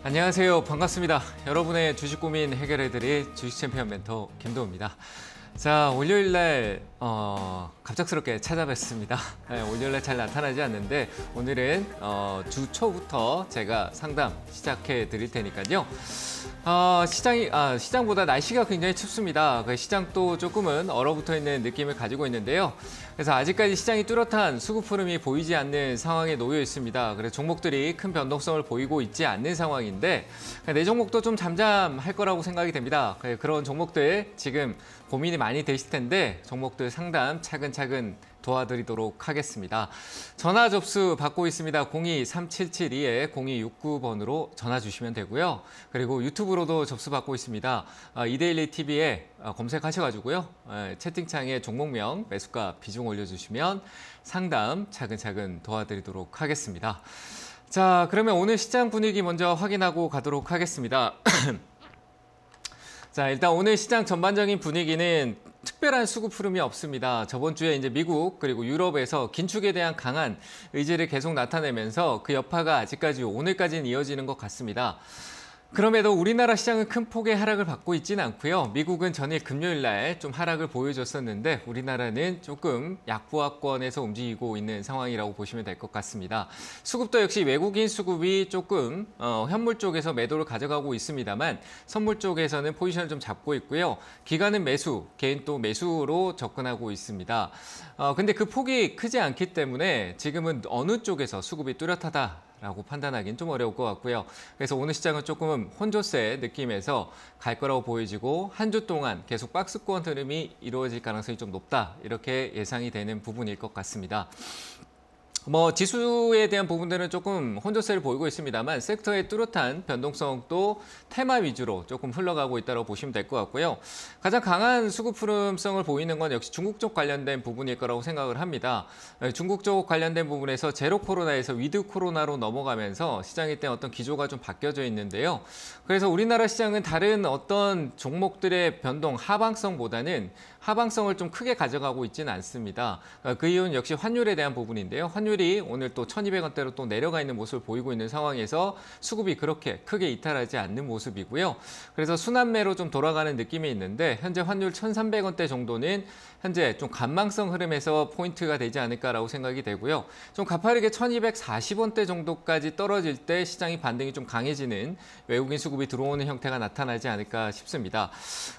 안녕하세요. 반갑습니다. 여러분의 주식 고민 해결해드릴 주식 챔피언 멘토 김도우입니다. 자, 월요일날 갑작스럽게 찾아뵙습니다. 네, 월요일날 잘 나타나지 않는데 오늘은 주 초부터 제가 상담 시작해 드릴 테니까요. 시장보다 날씨가 굉장히 춥습니다. 시장도 조금은 얼어붙어 있는 느낌을 가지고 있는데요. 그래서 아직까지 시장이 뚜렷한 수급 흐름이 보이지 않는 상황에 놓여 있습니다. 그래서 종목들이 큰 변동성을 보이고 있지 않는 상황인데 내 종목도 좀 잠잠할 거라고 생각이 됩니다. 그런 종목들 지금 고민이 많이 되실 텐데 종목들 상담 차근차근 도와드리도록 하겠습니다. 전화 접수 받고 있습니다. 02-3772-0269번으로 전화 주시면 되고요. 그리고 유튜브로도 접수 받고 있습니다. 이데일리 TV에 검색하셔가지고요. 채팅창에 종목명, 매수가, 비중 올려주시면 상담 차근차근 도와드리도록 하겠습니다. 자, 그러면 오늘 시장 분위기 먼저 확인하고 가도록 하겠습니다. 자, 일단 오늘 시장 전반적인 분위기는 특별한 수급 흐름이 없습니다. 저번 주에 이제 미국 그리고 유럽에서 긴축에 대한 강한 의지를 계속 나타내면서 그 여파가 아직까지 오늘까지는 이어지는 것 같습니다. 그럼에도 우리나라 시장은 큰 폭의 하락을 받고 있지는 않고요. 미국은 전일 금요일 날 좀 하락을 보여줬었는데 우리나라는 조금 약보합권에서 움직이고 있는 상황이라고 보시면 될 것 같습니다. 수급도 역시 외국인 수급이 조금 현물 쪽에서 매도를 가져가고 있습니다만 선물 쪽에서는 포지션을 좀 잡고 있고요. 기관은 매수, 개인 또 매수로 접근하고 있습니다. 근데 그 폭이 크지 않기 때문에 지금은 어느 쪽에서 수급이 뚜렷하다라고 판단하기는 좀 어려울 것 같고요. 그래서 오늘 시장은 조금 혼조세 느낌에서 갈 거라고 보여지고 한 주 동안 계속 박스권 흐름이 이루어질 가능성이 좀 높다. 이렇게 예상이 되는 부분일 것 같습니다. 지수에 대한 부분들은 조금 혼조세를 보이고 있습니다만 섹터의 뚜렷한 변동성도 테마 위주로 조금 흘러가고 있다고 보시면 될 것 같고요. 가장 강한 수급 흐름성을 보이는 건 역시 중국 쪽 관련된 부분일 거라고 생각을 합니다. 중국 쪽 관련된 부분에서 제로 코로나에서 위드 코로나로 넘어가면서 시장에 대한 어떤 기조가 좀 바뀌어져 있는데요. 그래서 우리나라 시장은 다른 어떤 종목들의 변동 하방성보다는 하방성을 좀 크게 가져가고 있지는 않습니다. 그 이유는 역시 환율에 대한 부분인데요. 환율이 오늘 또 1,200원대로 또 내려가 있는 모습을 보이고 있는 상황에서 수급이 그렇게 크게 이탈하지 않는 모습이고요. 그래서 순환매로 좀 돌아가는 느낌이 있는데 현재 환율 1,300원대 정도는 현재 좀 관망성 흐름에서 포인트가 되지 않을까라고 생각이 되고요. 좀 가파르게 1,240원대 정도까지 떨어질 때 시장이 반등이 좀 강해지는 외국인 수급이 들어오는 형태가 나타나지 않을까 싶습니다.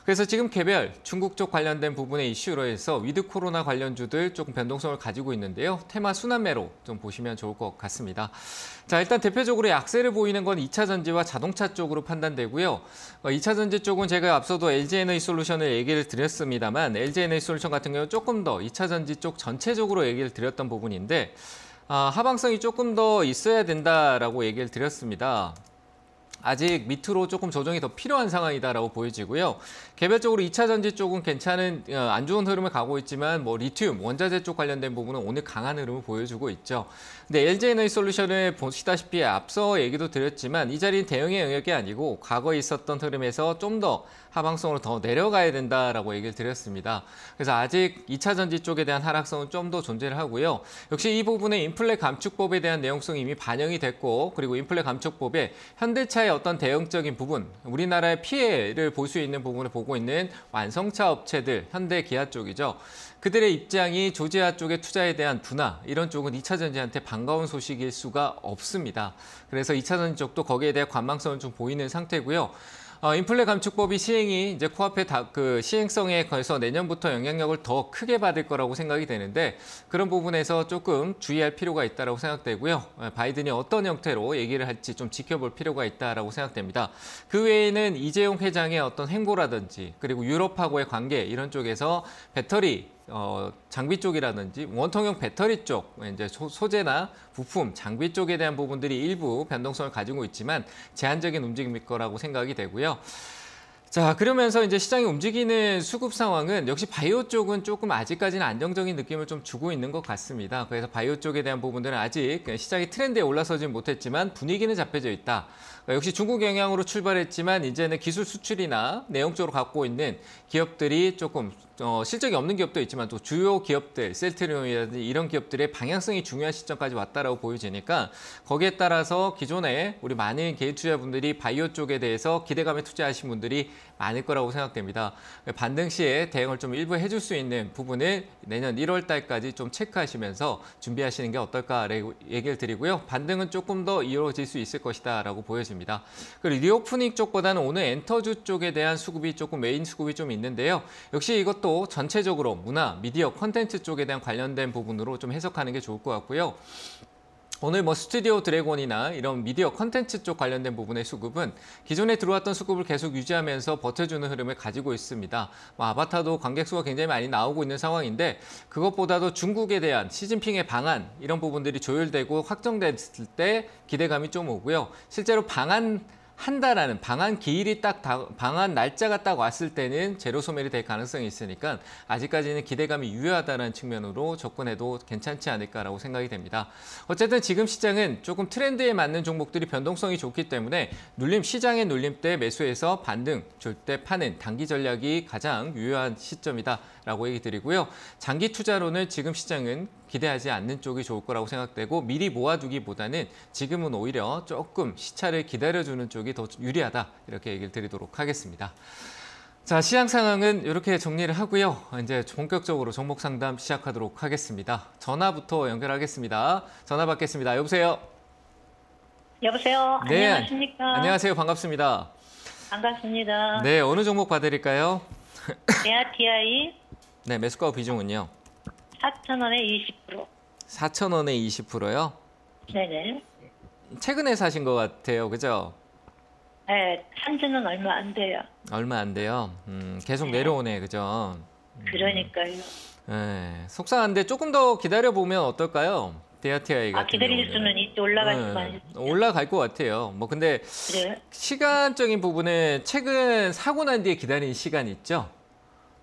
그래서 지금 개별 중국 쪽 관련된 부분의 이슈로 해서 위드 코로나 관련주들 조금 변동성을 가지고 있는데요. 테마 순환매로 좀 보시면 좋을 것 같습니다. 자, 일단 대표적으로 약세를 보이는 건 2차 전지와 자동차 쪽으로 판단되고요. 2차 전지 쪽은 제가 앞서도 LG에너지솔루션을 얘기를 드렸습니다만 LG에너지솔루션 같은 경우는 조금 더 2차 전지 쪽 전체적으로 얘기를 드렸던 부분인데 하방성이 조금 더 있어야 된다라고 얘기를 드렸습니다. 아직 밑으로 조금 조정이 더 필요한 상황이다라고 보여지고요. 개별적으로 2차 전지 쪽은 괜찮은 안 좋은 흐름을 가고 있지만 리튬, 원자재 쪽 관련된 부분은 오늘 강한 흐름을 보여주고 있죠. 근데 LG에너지솔루션을 보시다시피 앞서 얘기도 드렸지만 이 자리는 대응의 영역이 아니고 과거에 있었던 흐름에서 좀 더 하방성으로 더 내려가야 된다라고 얘기를 드렸습니다. 그래서 아직 2차 전지 쪽에 대한 하락성은 좀 더 존재를 하고요. 역시 이 부분에 인플레 감축법에 대한 내용성이 이미 반영이 됐고 그리고 인플레 감축법에 현대차의 어떤 대응적인 부분, 우리나라의 피해를 볼 수 있는 부분을 보고 있는 완성차 업체들, 현대, 기아 쪽이죠. 그들의 입장이 조지아 쪽의 투자에 대한 둔화, 이런 쪽은 2차 전지한테 반가운 소식일 수가 없습니다. 그래서 2차 전지 쪽도 거기에 대한 관망성을 좀 보이는 상태고요. 인플레 감축법이 시행이 이제 코앞에 시행성에 관해서 내년부터 영향력을 더 크게 받을 거라고 생각이 되는데 그런 부분에서 조금 주의할 필요가 있다고 생각되고요. 바이든이 어떤 형태로 얘기를 할지 좀 지켜볼 필요가 있다고 생각됩니다. 그 외에는 이재용 회장의 어떤 행보라든지 그리고 유럽하고의 관계 이런 쪽에서 배터리 장비 쪽이라든지 원통형 배터리 쪽, 이제 소재나 부품, 장비 쪽에 대한 부분들이 일부 변동성을 가지고 있지만 제한적인 움직임일 거라고 생각이 되고요. 자, 그러면서 이제 시장이 움직이는 수급 상황은 역시 바이오 쪽은 조금 아직까지는 안정적인 느낌을 좀 주고 있는 것 같습니다. 그래서 바이오 쪽에 대한 부분들은 아직 시장이 트렌드에 올라서진 못했지만 분위기는 잡혀져 있다. 역시 중국 영향으로 출발했지만 이제는 기술 수출이나 내용적으로 갖고 있는 기업들이 조금 실적이 없는 기업도 있지만 또 주요 기업들, 셀트리온이라든지 이런 기업들의 방향성이 중요한 시점까지 왔다라고 보여지니까 거기에 따라서 기존에 우리 많은 개인 투자분들이 바이오 쪽에 대해서 기대감에 투자하신 분들이 많을 거라고 생각됩니다. 반등 시에 대응을 좀 일부 해줄 수 있는 부분을 내년 1월 달까지 좀 체크하시면서 준비하시는 게 어떨까라고 얘기를 드리고요. 반등은 조금 더 이루어질 수 있을 것이다라고 보여집니다. 그리고 리오프닝 쪽보다는 오늘 엔터주 쪽에 대한 수급이 조금 메인 수급이 좀 있는데요. 역시 이것도 전체적으로 문화, 미디어, 콘텐츠 쪽에 대한 관련된 부분으로 좀 해석하는 게 좋을 것 같고요. 오늘 뭐 스튜디오 드래곤이나 이런 미디어 콘텐츠 쪽 관련된 부분의 수급은 기존에 들어왔던 수급을 계속 유지하면서 버텨주는 흐름을 가지고 있습니다. 뭐 아바타도 관객 수가 굉장히 많이 나오고 있는 상황인데 그것보다도 중국에 대한 시진핑의 방안 이런 부분들이 조율되고 확정됐을 때 기대감이 좀 오고요. 실제로 한다라는 방한 기일이 방한 날짜가 딱 왔을 때는 제로 소멸이 될 가능성이 있으니까 아직까지는 기대감이 유효하다는 측면으로 접근해도 괜찮지 않을까라고 생각이 됩니다. 어쨌든 지금 시장은 조금 트렌드에 맞는 종목들이 변동성이 좋기 때문에 시장의 눌림 때 매수해서 반등 줄 때 파는 단기 전략이 가장 유효한 시점이다라고 얘기 드리고요. 장기 투자로는 지금 시장은 기대하지 않는 쪽이 좋을 거라고 생각되고 미리 모아두기보다는 지금은 오히려 조금 시차를 기다려주는 쪽이 더 유리하다 이렇게 얘기를 드리도록 하겠습니다. 자, 시장 상황은 이렇게 정리를 하고요. 이제 본격적으로 종목 상담 시작하도록 하겠습니다. 전화부터 연결하겠습니다. 전화 받겠습니다. 여보세요? 여보세요? 네, 안녕하십니까? 안녕하세요. 반갑습니다. 반갑습니다. 네, 어느 종목 봐드릴까요? 네아티아이 네, 매수가 비중은요? 4,000원에 20%. 4,000원에 20%요? 네네. 최근에 사신 것 같아요. 그죠? 네, 산지는 얼마 안 돼요. 얼마 안 돼요. 계속 내려오네. 그죠? 그러니까요. 네, 속상한데 조금 더 기다려보면 어떨까요? 데아티아이 같은 기다릴 경우는. 수는 있지, 올라갈 수만 있지. 올라갈 것 같아요. 뭐 근데 그래요? 시간적인 부분은 최근 사고 난 뒤에 기다리는 시간 있죠?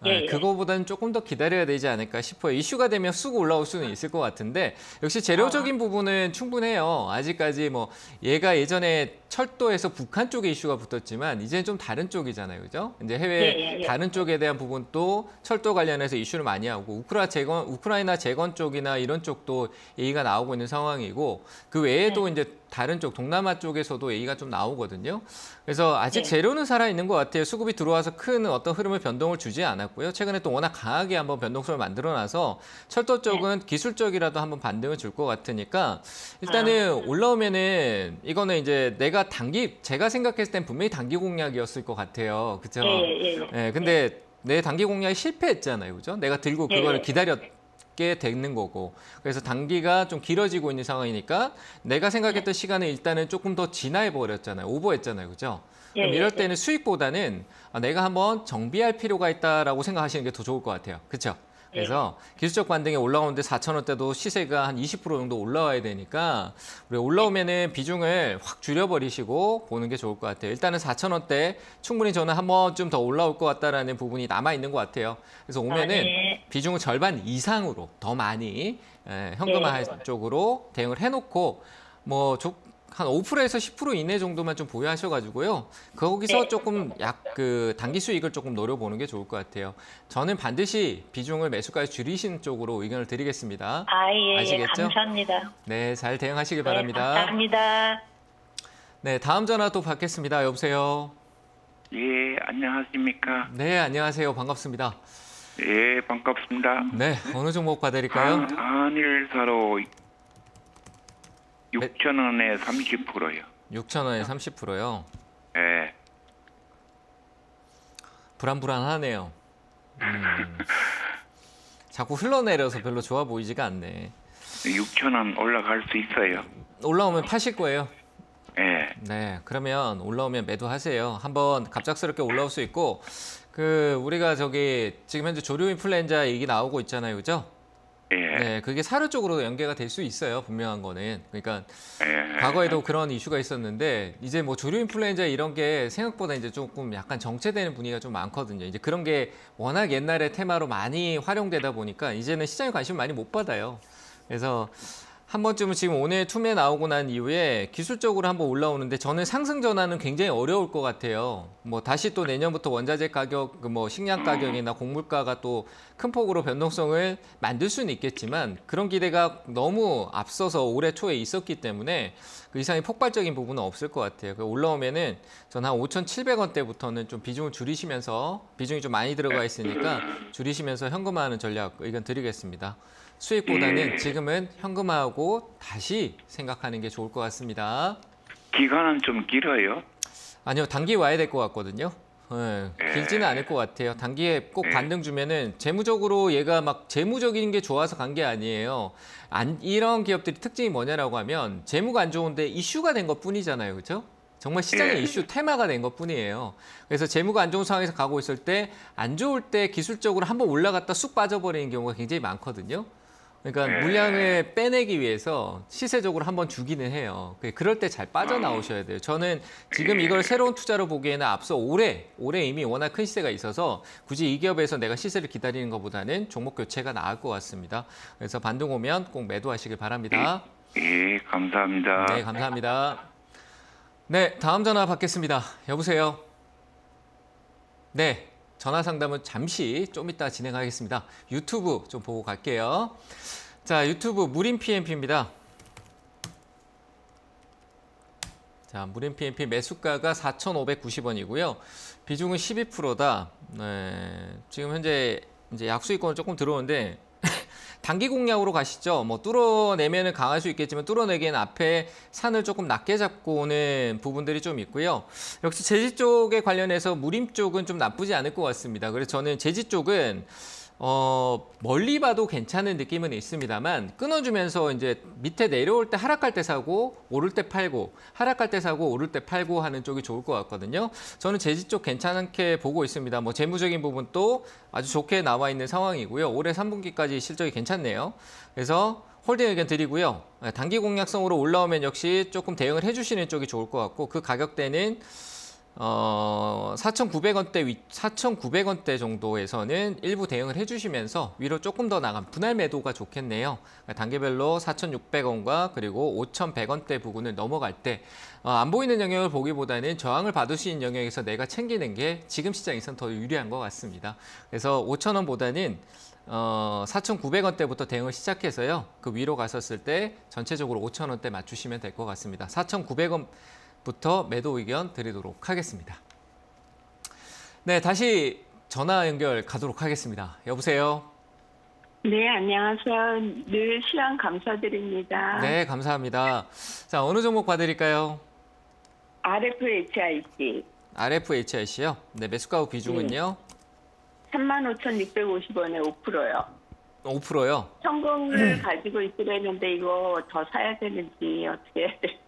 예, 예. 그거보다는 조금 더 기다려야 되지 않을까 싶어요. 이슈가 되면 쑥 올라올 수는 있을 것 같은데 역시 재료적인 부분은 충분해요. 아직까지 뭐 얘가 예전에 철도에서 북한 쪽에 이슈가 붙었지만 이제는 좀 다른 쪽이잖아요. 그죠? 이제 해외 예. 다른 쪽에 대한 부분도 철도 관련해서 이슈를 많이 하고 우크라이나 재건 쪽이나 이런 쪽도 얘기가 나오고 있는 상황이고 그 외에도 이제 다른 쪽 동남아 쪽에서도 얘기가 좀 나오거든요. 그래서 아직 재료는 살아있는 것 같아요. 수급이 들어와서 큰 어떤 흐름을 변동을 주지 않았고요. 최근에 또 워낙 강하게 한번 변동성을 만들어놔서 철도 쪽은 기술적이라도 한번 반등을 줄 것 같으니까 일단은 올라오면은 이거는 이제 제가 생각했을 땐 분명히 단기 공략이었을 것 같아요. 그죠? 예, 근데 내 단기 공략이 실패했잖아요. 그죠? 내가 들고 그거를 기다렸게 되는 거고. 그래서 단기가 좀 길어지고 있는 상황이니까 내가 생각했던 시간을 일단은 조금 더 지나해 버렸잖아요. 오버했잖아요. 그죠? 그럼 이럴 때는 수익보다는 내가 한번 정비할 필요가 있다라고 생각하시는 게 더 좋을 것 같아요. 그렇죠? 그래서 기술적 반등에 올라오는데 4,000원대도 시세가 한 20% 정도 올라와야 되니까 우리 올라오면은 비중을 확 줄여버리시고 보는 게 좋을 것 같아요. 일단은 4,000원대 충분히 저는 한 번쯤 더 올라올 것 같다라는 부분이 남아 있는 것 같아요. 그래서 오면은 비중을 절반 이상으로 더 많이 현금화 쪽으로 대응을 해놓고 뭐 한 5%에서 10% 이내 정도만 좀 보유하셔가지고요. 거기서 조금 단기 수익을 조금 노려보는 게 좋을 것 같아요. 저는 반드시 비중을 매수까지 줄이시는 쪽으로 의견을 드리겠습니다. 아시겠죠? 감사합니다. 네, 잘 대응하시길 바랍니다. 감사합니다. 네, 다음 전화 또 받겠습니다. 여보세요? 예, 안녕하십니까? 네, 안녕하세요. 반갑습니다. 예, 반갑습니다. 네, 어느 종목 봐드릴까요? 한일사로 6,000원에 30%요. 6,000원에 30%요? 예. 불안불안하네요. 자꾸 흘러내려서 별로 좋아 보이지가 않네. 6,000원 올라갈 수 있어요. 올라오면 파실 거예요? 예. 네, 그러면 올라오면 매도하세요. 한번 갑작스럽게 올라올 수 있고 우리가 지금 현재 조류 인플루엔자 얘기 나오고 있잖아요. 그죠? 예. 네, 그게 사료 쪽으로 연계가 될 수 있어요. 분명한 거는. 그러니까 예. 과거에도 그런 이슈가 있었는데 이제 뭐 조류 인플루엔자 이런 게 생각보다 이제 조금 약간 정체되는 분위기가 좀 많거든요. 이제 그런 게 워낙 옛날에 테마로 많이 활용되다 보니까 이제는 시장에 관심을 많이 못 받아요. 그래서 한 번쯤은 지금 오늘 투매 나오고 난 이후에 기술적으로 한번 올라오는데 저는 상승 전환은 굉장히 어려울 것 같아요. 뭐 다시 또 내년부터 원자재 가격, 뭐 식량 가격이나 곡물가가 또 큰 폭으로 변동성을 만들 수는 있겠지만 그런 기대가 너무 앞서서 올해 초에 있었기 때문에 그 이상의 폭발적인 부분은 없을 것 같아요. 올라오면은 전 한 5,700원대부터는 좀 비중을 줄이시면서 비중이 좀 많이 들어가 있으니까 줄이시면서 현금화하는 전략 의견 드리겠습니다. 수익보다는 지금은 현금화하고 다시 생각하는 게 좋을 것 같습니다. 기간은 좀 길어요. 아니요, 단기 와야 될 것 같거든요. 길지는 않을 것 같아요. 단기에 꼭 반등 주면은 재무적으로 얘가 막 재무적인 게 좋아서 간 게 아니에요. 이런 기업들이 특징이 뭐냐라고 하면 재무가 안 좋은데 이슈가 된 것 뿐이잖아요. 그렇죠? 정말 시장의 이슈 테마가 된 것 뿐이에요. 그래서 재무가 안 좋은 상황에서 가고 있을 때 안 좋을 때 기술적으로 한번 올라갔다 쑥 빠져버리는 경우가 굉장히 많거든요. 그러니까 물량을 빼내기 위해서 시세적으로 한번 주기는 해요. 그럴 때 잘 빠져나오셔야 돼요. 저는 지금 이걸 새로운 투자로 보기에는 앞서 올해 이미 워낙 큰 시세가 있어서 굳이 이 기업에서 내가 시세를 기다리는 것보다는 종목 교체가 나을 것 같습니다. 그래서 반등 오면 꼭 매도하시길 바랍니다. 예, 감사합니다. 네, 감사합니다. 네, 다음 전화 받겠습니다. 여보세요? 네, 전화 상담은 잠시 좀 이따 진행하겠습니다. 유튜브 좀 보고 갈게요. 자, 유튜브 무림 PMP입니다. 자, 무림 PMP 매수가가 4,590원이고요. 비중은 12%다. 네, 지금 현재 이제 약수익권은 조금 들어오는데 단기 공략으로 가시죠. 뭐 뚫어내면은 강할 수 있겠지만 뚫어내기에는 앞에 산을 조금 낮게 잡고 오는 부분들이 좀 있고요. 역시 제지 쪽에 관련해서 무림 쪽은 좀 나쁘지 않을 것 같습니다. 그래서 저는 제지 쪽은 멀리 봐도 괜찮은 느낌은 있습니다만 끊어주면서 이제 밑에 내려올 때 하락할 때 사고 오를 때 팔고 하락할 때 사고 오를 때 팔고 하는 쪽이 좋을 것 같거든요. 저는 제지 쪽 괜찮게 보고 있습니다. 뭐 재무적인 부분도 아주 좋게 나와 있는 상황이고요. 올해 3분기까지 실적이 괜찮네요. 그래서 홀딩 의견 드리고요. 단기 공략성으로 올라오면 역시 조금 대응을 해주시는 쪽이 좋을 것 같고 그 가격대는 4,900원대 정도에서는 일부 대응을 해주시면서 위로 조금 더 나간 분할 매도가 좋겠네요. 단계별로 4,600원과 그리고 5,100원대 부근을 넘어갈 때 안 보이는 영역을 보기보다는 저항을 받을 수 있는 영역에서 내가 챙기는 게 지금 시장에서는 더 유리한 것 같습니다. 그래서 5,000원보다는 4,900원대부터 대응을 시작해서요. 그 위로 갔었을 때 전체적으로 5,000원대 맞추시면 될 것 같습니다. 4,900원 부터 매도 의견 드리도록 하겠습니다. 네, 다시 전화 연결 가도록 하겠습니다. 여보세요? 네, 안녕하세요. 늘 시간 감사드립니다. 네, 감사합니다. 자, 어느 종목 봐드릴까요? RFHIC. RFHIC요? 네, 매수가 비중은요? 35,650원에 5%요. 5%요? 성공을 가지고 있으려는데 이거 더 사야 되는지 어떻게 해야 될지.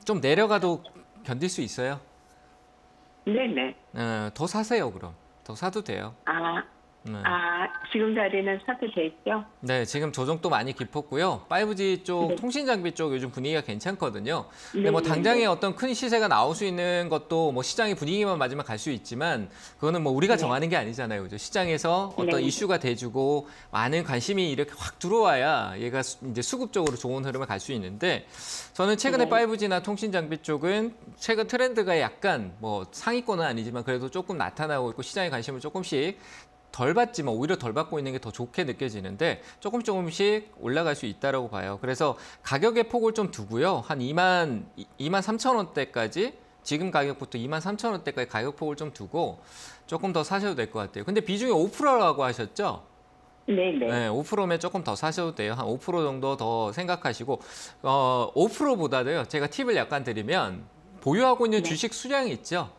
좀 내려가도 견딜 수 있어요? 네네. 더 사세요, 그럼. 더 사도 돼요. 네. 지금 자리는 사도 되죠? 네, 지금 조정도 많이 깊었고요. 5G 쪽, 네. 통신 장비 쪽 요즘 분위기가 괜찮거든요. 근데 뭐 네, 당장에 네. 어떤 큰 시세가 나올 수 있는 것도 뭐 시장의 분위기만 맞으면 갈 수 있지만 그거는 뭐 우리가 네. 정하는 게 아니잖아요. 그죠? 시장에서 어떤 네. 이슈가 돼주고 많은 관심이 이렇게 확 들어와야 얘가 이제 수급적으로 좋은 흐름을 갈 수 있는데 저는 최근에 네. 5G나 통신 장비 쪽은 최근 트렌드가 약간 뭐 상위권은 아니지만 그래도 조금 나타나고 있고 시장의 관심을 조금씩 덜 받지만 오히려 덜 받고 있는 게 더 좋게 느껴지는데 조금씩 올라갈 수 있다라고 봐요. 그래서 가격의 폭을 좀 두고요. 한 23,000원대까지 지금 가격부터 23,000원대까지 가격 폭을 좀 두고 조금 더 사셔도 될 것 같아요. 근데 비중이 5%라고 하셨죠? 네네. 네, 5%면 조금 더 사셔도 돼요. 한 5% 정도 더 생각하시고 5%보다도요. 제가 팁을 약간 드리면 보유하고 있는 네. 주식 수량이 있죠?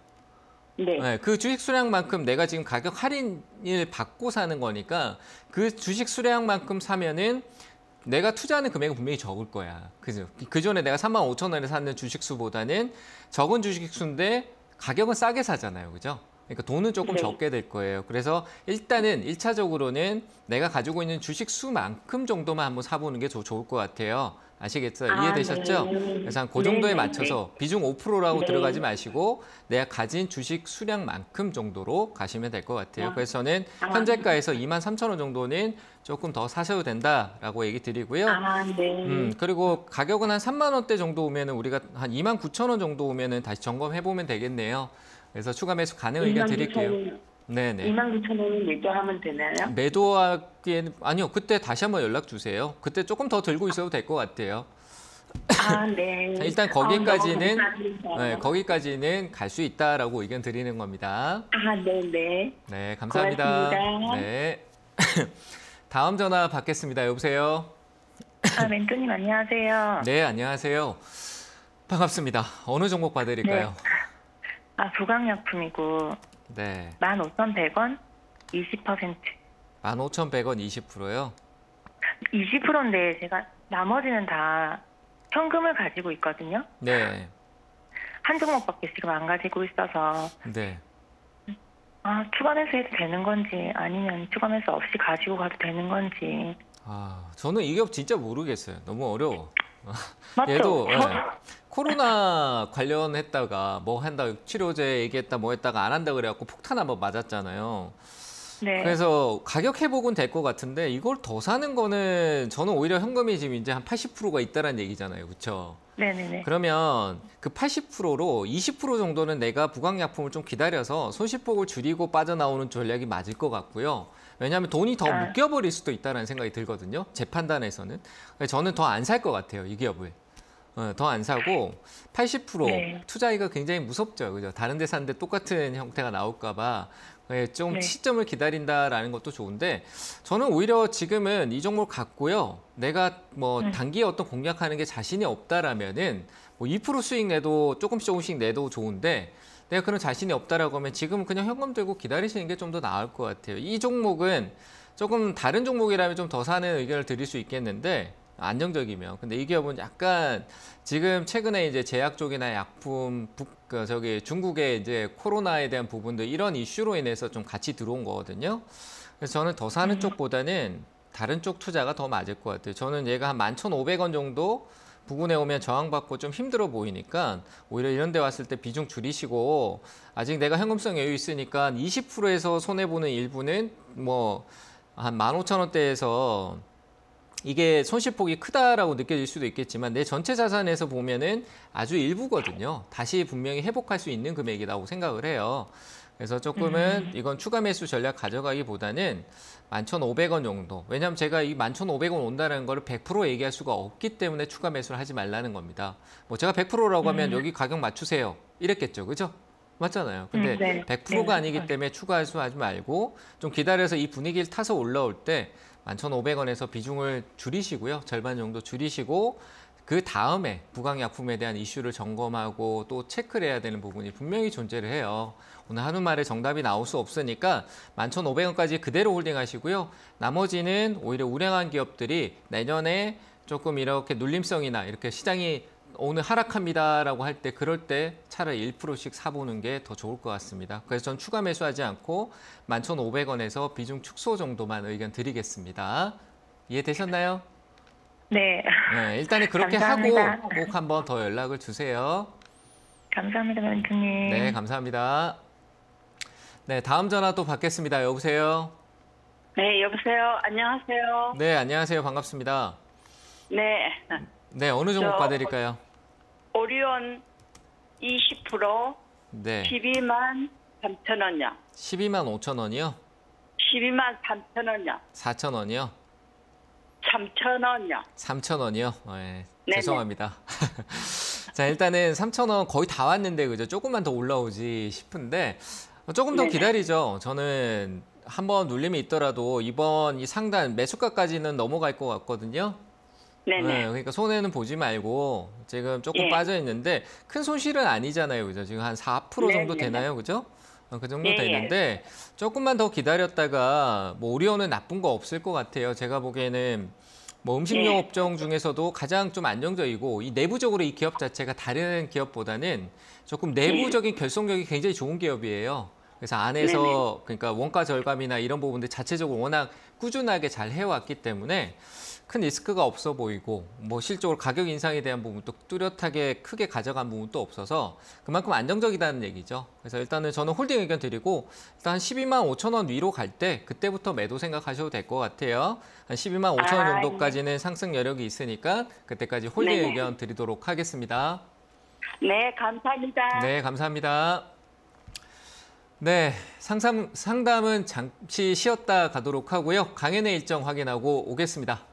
네. 네, 그 주식 수량만큼 내가 지금 가격 할인을 받고 사는 거니까 그 주식 수량만큼 사면은 내가 투자하는 금액은 분명히 적을 거야. 그죠? 그 전에 내가 35,000원에 샀는 주식 수보다는 적은 주식 수인데 가격은 싸게 사잖아요. 그죠? 그러니까 돈은 조금 네. 적게 될 거예요. 그래서 일단은 1차적으로는 내가 가지고 있는 주식 수만큼 정도만 한번 사보는 게 좋을 것 같아요. 아시겠어요? 이해되셨죠? 네. 그래서 한 그 정도에 네, 네, 맞춰서 비중 5%라고 네. 들어가지 마시고 내가 가진 주식 수량만큼 정도로 가시면 될 것 같아요. 그래서 저는 현재가에서 23,000원 정도는 조금 더 사셔도 된다라고 얘기 드리고요. 네. 그리고 가격은 한 3만 원대 정도 오면은 우리가 한 29,000원 정도 오면은 다시 점검해 보면 되겠네요. 그래서 추가 매수 가능 의견 드릴게요. 네네. 29,000원을 예정하면 되나요? 매도하기에는 아니요. 그때 다시 한번 연락 주세요. 그때 조금 더 들고 있어도 될 것 같아요. 네. 자, 일단 너무 거기까지는 감사합니다. 거기까지는 갈 수 있다라고 의견 드리는 겁니다. 네네. 네, 감사합니다. 고맙습니다. 네. 다음 전화 받겠습니다. 여보세요. 멘토님 안녕하세요. 네, 안녕하세요. 반갑습니다. 어느 종목 봐드릴까요? 부강약품이고 네. 15,100원 20%. 15,100원 20%요. 20%인데 제가 나머지는 다 현금을 가지고 있거든요. 네. 한 종목밖에 지금 안 가지고 있어서 네. 추가 매수해도 되는 건지 아니면 추가 매수 없이 가지고 가도 되는 건지. 저는 이 기업 진짜 모르겠어요. 너무 어려워. 맞죠? 얘도 코로나 관련했다가 뭐 한다 치료제 얘기했다 뭐 했다가 안 한다 그래갖고 폭탄 한번 맞았잖아요. 네. 그래서 가격 회복은 될 것 같은데 이걸 더 사는 거는 저는 오히려 현금이 지금 이제 한 80%가 있다라는 얘기잖아요. 그렇죠? 네네네. 그러면 그 80%로 20% 정도는 내가 부강약품을 좀 기다려서 손실폭을 줄이고 빠져나오는 전략이 맞을 것 같고요. 왜냐하면 돈이 더 묶여버릴 수도 있다는 생각이 들거든요. 제 판단에서는. 저는 더 안 살 것 같아요. 이 기업을. 더 안 사고 80% 네. 투자하기가 굉장히 무섭죠. 그죠? 다른 데 사는데 똑같은 형태가 나올까 봐 좀 네. 시점을 기다린다라는 것도 좋은데 저는 오히려 지금은 이 종목을 갖고요. 내가 뭐 단기에 어떤 공략하는 게 자신이 없다라면은 뭐 2% 수익 내도 조금씩 내도 좋은데 내가 그런 자신이 없다라고 하면 지금은 그냥 현금 들고 기다리시는 게 좀 더 나을 것 같아요. 이 종목은 조금 다른 종목이라면 좀 더 사는 의견을 드릴 수 있겠는데 안정적이면. 근데 이 기업은 약간 지금 최근에 이제 제약 쪽이나 약품, 중국의 이제 코로나에 대한 부분들 이런 이슈로 인해서 좀 같이 들어온 거거든요. 그래서 저는 더 사는 쪽보다는 다른 쪽 투자가 더 맞을 것 같아요. 저는 얘가 한 11,500원 정도 부근에 오면 저항받고 좀 힘들어 보이니까 오히려 이런 데 왔을 때 비중 줄이시고 아직 내가 현금성 여유 있으니까 20%에서 손해보는 일부는 뭐 한 15,000원대에서 이게 손실폭이 크다라고 느껴질 수도 있겠지만 내 전체 자산에서 보면은 아주 일부거든요. 다시 분명히 회복할 수 있는 금액이라고 생각을 해요. 그래서 조금은 이건 추가 매수 전략 가져가기보다는 11,500원 정도. 왜냐하면 제가 이 11,500원 온다는 거를 100% 얘기할 수가 없기 때문에 추가 매수를 하지 말라는 겁니다. 뭐 제가 100%라고 하면 여기 가격 맞추세요. 이랬겠죠. 그죠? 맞잖아요. 근데 네. 100%가 아니기 때문에 추가 매수하지 말고 좀 기다려서 이 분위기를 타서 올라올 때 11,500원에서 비중을 줄이시고요. 절반 정도 줄이시고 그 다음에 부강약품에 대한 이슈를 점검하고 또 체크를 해야 되는 부분이 분명히 존재를 해요. 오늘 하루 만에 정답이 나올 수 없으니까 11,500원까지 그대로 홀딩하시고요. 나머지는 오히려 우량한 기업들이 내년에 조금 이렇게 눌림성이나 이렇게 시장이 오늘 하락합니다라고 할 때 그럴 때 차라리 1%씩 사보는 게 더 좋을 것 같습니다. 그래서 전 추가 매수하지 않고 11,500원에서 비중 축소 정도만 의견 드리겠습니다. 이해되셨나요? 네. 네, 일단은 그렇게 감사합니다. 하고 꼭 한번 더 연락을 주세요. 감사합니다, 멘토님. 네, 감사합니다. 네, 다음 전화 또 받겠습니다. 여보세요? 네, 여보세요. 안녕하세요. 네, 안녕하세요. 반갑습니다. 네. 네, 어느 종목 저- 봐드릴까요? 오리온 20% 네, 12만 3천 원이요. 12만 5천 원이요? 12만 3천 원이요. 4천 원이요? 3천 원이요. 3천 원이요? 네, 네네. 죄송합니다. 자, 일단은 3천 원 거의 다 왔는데 그죠? 조금만 더 올라오지 싶은데 조금 더 네네. 기다리죠. 저는 한번 눌림이 있더라도 이번 이 상단 매수가까지는 넘어갈 것 같거든요. 네네. 네, 그러니까 손해는 보지 말고 지금 조금 예. 빠져 있는데 큰 손실은 아니잖아요, 그죠? 지금 한 4% 정도 네, 네, 되나요, 그죠? 그 정도 예, 예. 되는데 조금만 더 기다렸다가 뭐 오리온은 나쁜 거 없을 것 같아요. 제가 보기에는 뭐 음식료 예. 업종 중에서도 가장 좀 안정적이고 이 내부적으로 이 기업 자체가 다른 기업보다는 조금 내부적인 결속력이 굉장히 좋은 기업이에요. 그래서 안에서 그러니까 원가 절감이나 이런 부분들 자체적으로 워낙 꾸준하게 잘 해왔기 때문에 큰 리스크가 없어 보이고 뭐 실적으로 가격 인상에 대한 부분도 뚜렷하게 크게 가져간 부분도 없어서 그만큼 안정적이다는 얘기죠. 그래서 일단은 저는 홀딩 의견 드리고 일단 한 12만 5천 원 위로 갈 때 그때부터 매도 생각하셔도 될 것 같아요. 한 12만 5천 원 정도까지는 상승 여력이 있으니까 그때까지 홀딩 네네. 의견 드리도록 하겠습니다. 네, 감사합니다. 네, 감사합니다. 네, 상담은 잠시 쉬었다 가도록 하고요. 강연의 일정 확인하고 오겠습니다.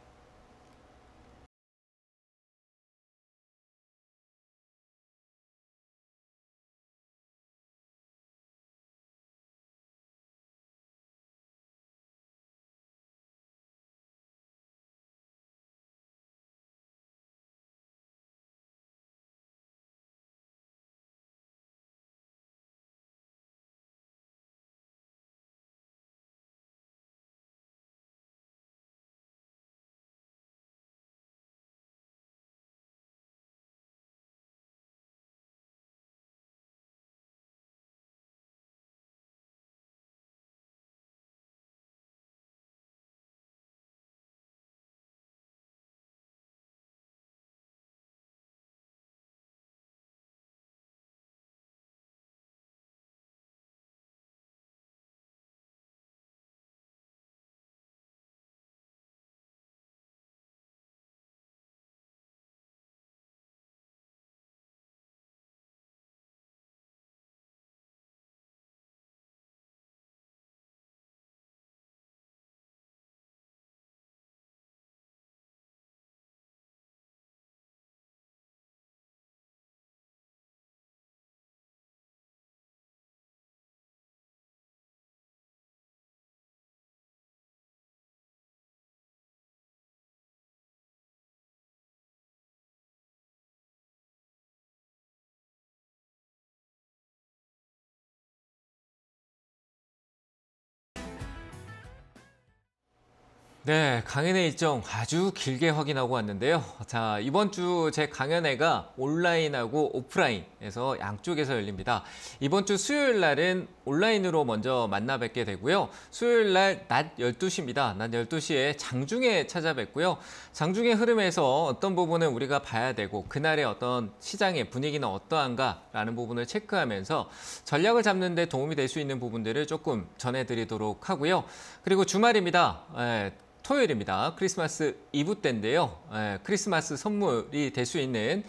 네, 강연의 일정 아주 길게 확인하고 왔는데요. 자, 이번 주 제 강연회가 온라인하고 오프라인에서 양쪽에서 열립니다. 이번 주 수요일 날은 온라인으로 먼저 만나 뵙게 되고요. 수요일 날 낮 12시입니다. 낮 12시에 장중에 찾아뵙고요. 장중의 흐름에서 어떤 부분은 우리가 봐야 되고 그날의 어떤 시장의 분위기는 어떠한가라는 부분을 체크하면서 전략을 잡는 데 도움이 될 수 있는 부분들을 조금 전해드리도록 하고요. 그리고 주말입니다. 토요일입니다. 크리스마스 이브 때인데요. 크리스마스 선물이 될 수 있는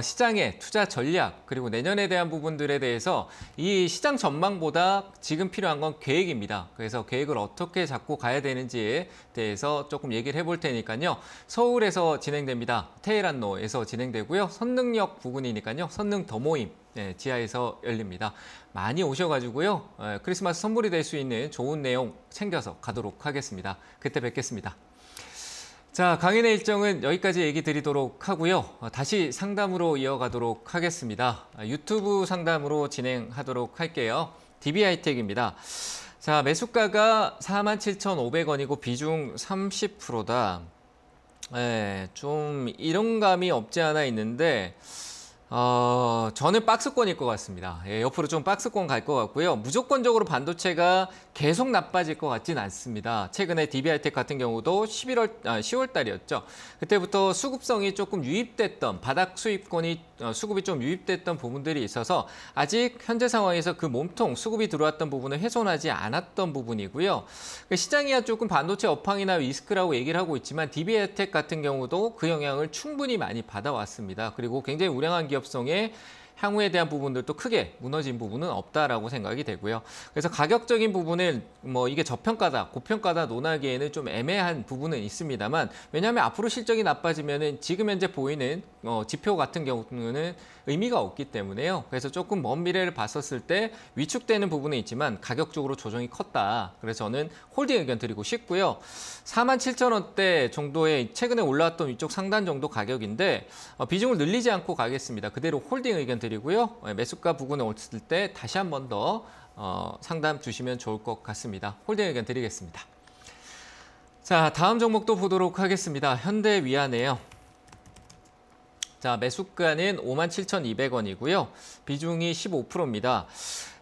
시장의 투자 전략 그리고 내년에 대한 부분들에 대해서 이 시장 전망보다 지금 필요한 건 계획입니다. 그래서 계획을 어떻게 잡고 가야 되는지에 대해서 조금 얘기를 해볼 테니까요. 서울에서 진행됩니다. 테헤란로에서 진행되고요. 선릉역 부근이니까요. 선릉 더 모임 지하에서 열립니다. 많이 오셔가지고요. 크리스마스 선물이 될 수 있는 좋은 내용 챙겨서 가도록 하겠습니다. 그때 뵙겠습니다. 자, 강연의 일정은 여기까지 얘기 드리도록 하고요. 다시 상담으로 이어가도록 하겠습니다. 유튜브 상담으로 진행하도록 할게요. DB하이텍입니다. 자, 매수가가 47,500원이고 비중 30%다. 좀 이런 감이 없지 않아 있는데 저는 박스권일 것 같습니다. 옆으로 좀 박스권 갈 것 같고요. 무조건적으로 반도체가 계속 나빠질 것 같진 않습니다. 최근에 DB하이텍 같은 경우도 10월 달이었죠. 그때부터 수급성이 조금 유입됐던 바닥 수입권이 수급이 좀 유입됐던 부분들이 있어서 아직 현재 상황에서 그 몸통 수급이 들어왔던 부분을 훼손하지 않았던 부분이고요. 시장이야 조금 반도체 업황이나 리스크라고 얘기를 하고 있지만 DB하이텍 같은 경우도 그 영향을 충분히 많이 받아왔습니다. 그리고 굉장히 우량한 기업성에 향후에 대한 부분들도 크게 무너진 부분은 없다라고 생각이 되고요. 그래서 가격적인 부분을 뭐 이게 저평가다, 고평가다 논하기에는 좀 애매한 부분은 있습니다만 왜냐하면 앞으로 실적이 나빠지면은 지금 현재 보이는 지표 같은 경우는 의미가 없기 때문에요. 그래서 조금 먼 미래를 봤었을 때 위축되는 부분은 있지만 가격적으로 조정이 컸다. 그래서 저는 홀딩 의견 드리고 싶고요. 47,000원대 정도의 최근에 올라왔던 위쪽 상단 정도 가격인데 비중을 늘리지 않고 가겠습니다. 그대로 홀딩 의견 드리고요. 매수가 부근에 올랐을 때 다시 한 번 더 상담 주시면 좋을 것 같습니다. 홀딩 의견 드리겠습니다. 자, 다음 종목도 보도록 하겠습니다. 현대위안이에요. 자, 매수가는 57,200원이고요. 비중이 15%입니다.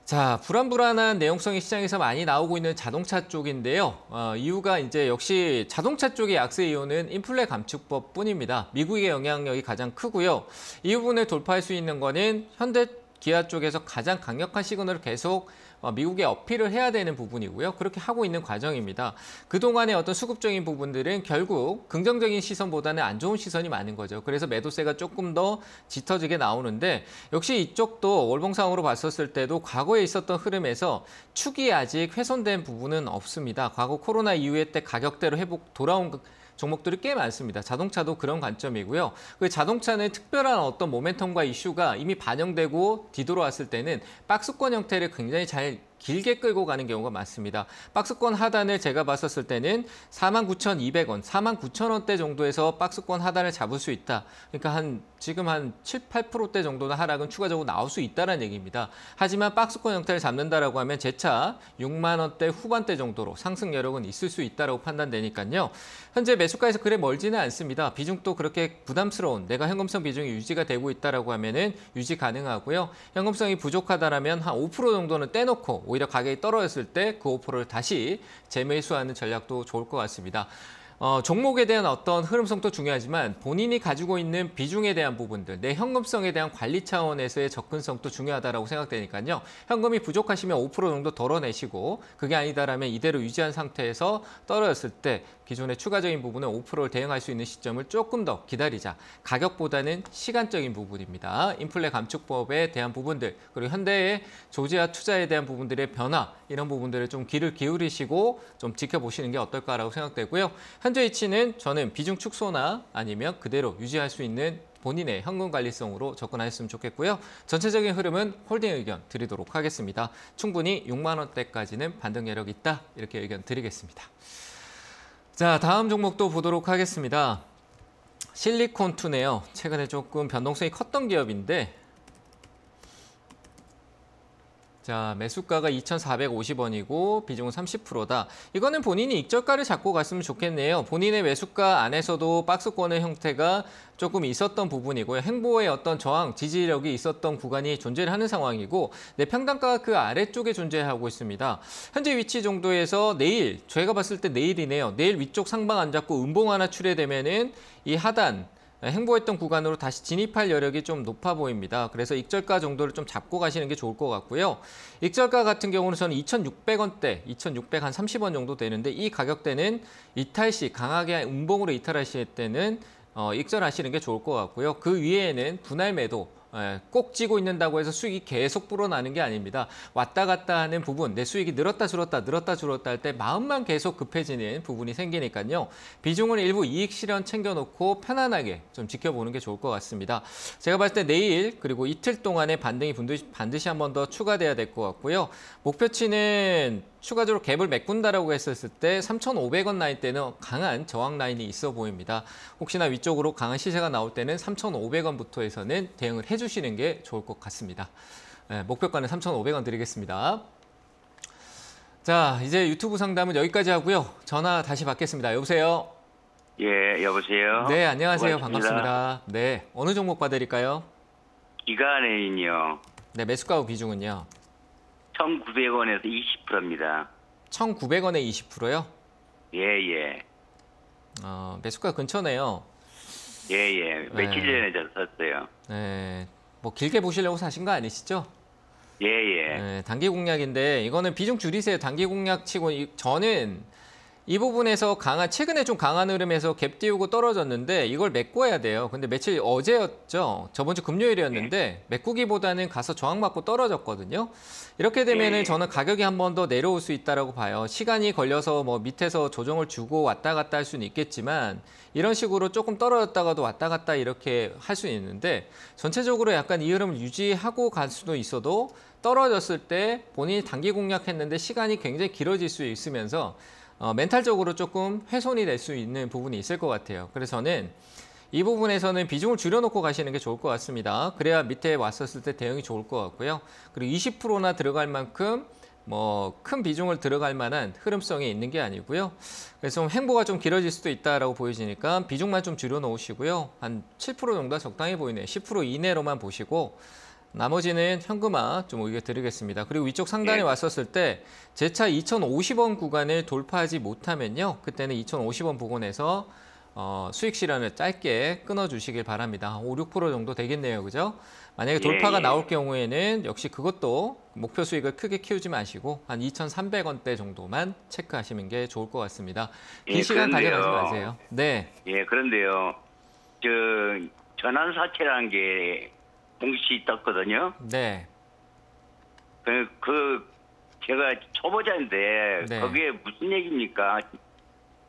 자, 불안불안한 내용성이 시장에서 많이 나오고 있는 자동차 쪽인데요. 이유가 이제 역시 자동차 쪽의 약세 이유는 인플레 감축법 뿐입니다. 미국의 영향력이 가장 크고요. 이 부분을 돌파할 수 있는 거는 현대 기아 쪽에서 가장 강력한 시그널을 계속 미국에 어필을 해야 되는 부분이고요. 그렇게 하고 있는 과정입니다. 그동안의 어떤 수급적인 부분들은 결국 긍정적인 시선보다는 안 좋은 시선이 많은 거죠. 그래서 매도세가 조금 더 짙어지게 나오는데 역시 이쪽도 월봉상으로 봤었을 때도 과거에 있었던 흐름에서 축이 아직 훼손된 부분은 없습니다. 과거 코로나 이후에 때 가격대로 돌아온 종목들이 꽤 많습니다. 자동차도 그런 관점이고요. 그 자동차는 특별한 어떤 모멘텀과 이슈가 이미 반영되고 뒤돌아왔을 때는 박스권 형태를 굉장히 잘 길게 끌고 가는 경우가 많습니다. 박스권 하단을 제가 봤었을 때는 49,200원, 49,000원대 정도에서 박스권 하단을 잡을 수 있다. 그러니까 지금 한 7, 8%대 정도는 하락은 추가적으로 나올 수 있다는 얘기입니다. 하지만 박스권 형태를 잡는다라고 하면 재차 6만 원대 후반대 정도로 상승 여력은 있을 수 있다고 판단되니까요. 현재 매수가에서 그래 멀지는 않습니다. 비중도 그렇게 부담스러운 내가 현금성 비중이 유지가 되고 있다라고 하면은 유지 가능하고요. 현금성이 부족하다라면 한 5% 정도는 떼놓고 오히려 가격이 떨어졌을 때 그 5%를 다시 재매수하는 전략도 좋을 것 같습니다. 종목에 대한 어떤 흐름성도 중요하지만 본인이 가지고 있는 비중에 대한 부분들, 내 현금성에 대한 관리 차원에서의 접근성도 중요하다고 생각되니까요. 현금이 부족하시면 5% 정도 덜어내시고 그게 아니다라면 이대로 유지한 상태에서 떨어졌을 때 기존의 추가적인 부분은 5%를 대응할 수 있는 시점을 조금 더 기다리자. 가격보다는 시간적인 부분입니다. 인플레 감축법에 대한 부분들, 그리고 현대의 조지아 투자에 대한 부분들의 변화, 이런 부분들을 좀 귀를 기울이시고 좀 지켜보시는 게 어떨까라고 생각되고요. 현재 위치는 저는 비중 축소나 아니면 그대로 유지할 수 있는 본인의 현금 관리성으로 접근하셨으면 좋겠고요. 전체적인 흐름은 홀딩 의견 드리도록 하겠습니다. 충분히 6만 원대까지는 반등 여력이 있다. 이렇게 의견 드리겠습니다. 자, 다음 종목도 보도록 하겠습니다. 실리콘2네요. 최근에 조금 변동성이 컸던 기업인데 자, 매수가가 2,450원이고 비중은 30%다. 이거는 본인이 익절가를 잡고 갔으면 좋겠네요. 본인의 매수가 안에서도 박스권의 형태가 조금 있었던 부분이고요. 행보의 어떤 저항, 지지력이 있었던 구간이 존재를 하는 상황이고 내 평단가가 그 아래쪽에 존재하고 있습니다. 현재 위치 정도에서 내일, 저희가 봤을 때 내일이네요. 내일 위쪽 상방 안 잡고 음봉 하나 출회되면은 이 하단, 행보했던 구간으로 다시 진입할 여력이 좀 높아 보입니다. 그래서 익절가 정도를 좀 잡고 가시는 게 좋을 것 같고요. 익절가 같은 경우는 저는 2,600원대, 2,630원 정도 되는데 이 가격대는 이탈 시 강하게 음봉으로 이탈하실 때는 익절하시는 게 좋을 것 같고요. 그 위에는 분할 매도, 꼭 찌고 있는다고 해서 수익이 계속 불어나는 게 아닙니다. 왔다 갔다 하는 부분, 내 수익이 늘었다 줄었다 할 때 마음만 계속 급해지는 부분이 생기니까요. 비중을 일부 이익 실현 챙겨놓고 편안하게 좀 지켜보는 게 좋을 것 같습니다. 제가 봤을 때 내일 그리고 이틀 동안의 반등이 반드시 한 번 더 추가돼야 될 것 같고요. 목표치는 추가적으로 갭을 메꾼다라고 했었을 때 3,500원 라인 때는 강한 저항 라인이 있어 보입니다. 혹시나 위쪽으로 강한 시세가 나올 때는 3,500원부터 해서는 대응을 해주시는 게 좋을 것 같습니다. 목표가는 3,500원 드리겠습니다. 자, 이제 유튜브 상담은 여기까지 하고요. 전화 다시 받겠습니다. 여보세요? 예, 여보세요? 네, 안녕하세요. 고맙습니다. 반갑습니다. 네, 어느 종목 봐드릴까요? 기간에는요, 네, 매수가 비중은요? 1,900원에서 20%입니다. 1,900원에 20%요? 예. 매수가 근처네요. 예. 며칠 전에 저 샀어요. 네, 뭐 길게 보시려고 사신 거 아니시죠? 예. 네, 단기 공략인데 이거는 비중 줄이세요. 단기 공략 치고 저는 이 부분에서 최근에 좀 강한 흐름에서 갭 띄우고 떨어졌는데 이걸 메꿔야 돼요. 근데 며칠 어제였죠. 저번 주 금요일이었는데 메꾸기보다는 가서 저항 맞고 떨어졌거든요. 이렇게 되면은 저는 가격이 한 번 더 내려올 수 있다라고 봐요. 시간이 걸려서 뭐 밑에서 조정을 주고 왔다 갔다 할 수는 있겠지만 이런 식으로 조금 떨어졌다가도 왔다 갔다 이렇게 할 수 있는데 전체적으로 약간 이 흐름을 유지하고 갈 수도 있어도 떨어졌을 때 본인이 단기 공략했는데 시간이 굉장히 길어질 수 있으면서 멘탈적으로 조금 훼손이 될 수 있는 부분이 있을 것 같아요. 그래서 저는 이 부분에서는 비중을 줄여놓고 가시는 게 좋을 것 같습니다. 그래야 밑에 왔었을 때 대응이 좋을 것 같고요. 그리고 20%나 들어갈 만큼 큰 비중을 들어갈 만한 흐름성이 있는 게 아니고요. 그래서 행보가 좀 길어질 수도 있다라고 보여지니까 비중만 좀 줄여놓으시고요. 한 7% 정도가 적당해 보이네요. 10% 이내로만 보시고 나머지는 현금화 좀 오히려 드리겠습니다. 그리고 위쪽 상단에 네. 왔었을 때 재차 2,050원 구간을 돌파하지 못하면요. 그때는 2,050원 부근에서 수익 실현을 짧게 끊어주시길 바랍니다. 5, 6% 정도 되겠네요. 그죠? 만약에 돌파가 예. 나올 경우에는 역시 그것도 목표 수익을 크게 키우지 마시고 한 2,300원대 정도만 체크하시는 게 좋을 것 같습니다. 긴 예, 시간 그런데요. 가져가지 마세요. 네. 예, 그런데요. 저 전환사채라는 게 공시 떴거든요. 네. 제가 초보자인데 네. 거기에 무슨 얘기입니까?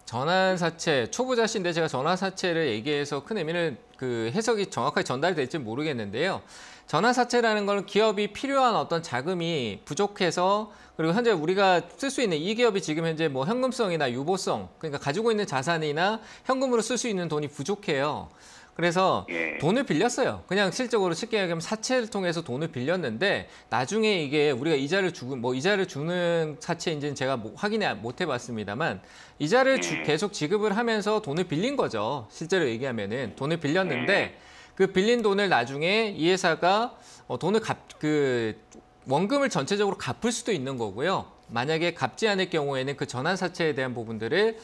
전환사채, 초보자신데 제가 전환사채를 얘기해서 큰 의미는 그 해석이 정확하게 전달될지 모르겠는데요. 전환사채라는 건 기업이 필요한 어떤 자금이 부족해서 그리고 현재 우리가 쓸 수 있는 이 기업이 지금 현재 뭐 현금성이나 유보성, 그러니까 가지고 있는 자산이나 현금으로 쓸 수 있는 돈이 부족해요. 그래서 예. 돈을 빌렸어요. 그냥 실적으로 쉽게 얘기하면 사채를 통해서 돈을 빌렸는데 나중에 이게 우리가 이자를 주는 사채인지는 제가 확인을 못 해봤습니다만 이자를 계속 지급을 하면서 돈을 빌린 거죠. 실제로 얘기하면은 돈을 빌렸는데 그 빌린 돈을 나중에 이 회사가 돈을 원금을 전체적으로 갚을 수도 있는 거고요. 만약에 갚지 않을 경우에는 그 전환사채에 대한 부분들을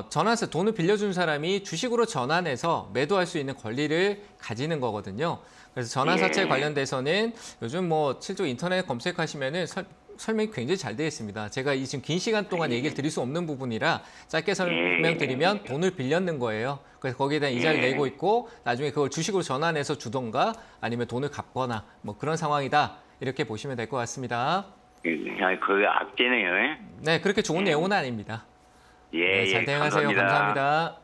전환사 돈을 빌려준 사람이 주식으로 전환해서 매도할 수 있는 권리를 가지는 거거든요. 그래서 전환사채 관련돼서는 요즘 뭐 실제로 인터넷 검색하시면은 설명이 굉장히 잘 되어 있습니다. 제가 지금 긴 시간 동안 얘기를 드릴 수 없는 부분이라 짧게 설명드리면 돈을 빌렸는 거예요. 그래서 거기에 대한 이자를 내고 있고 나중에 그걸 주식으로 전환해서 주던가 아니면 돈을 갚거나 뭐 그런 상황이다. 이렇게 보시면 될 것 같습니다. 그게 악재네요. 네, 그렇게 좋은 내용은 아닙니다. 예, 네, 잘 예, 대응하세요. 감사합니다.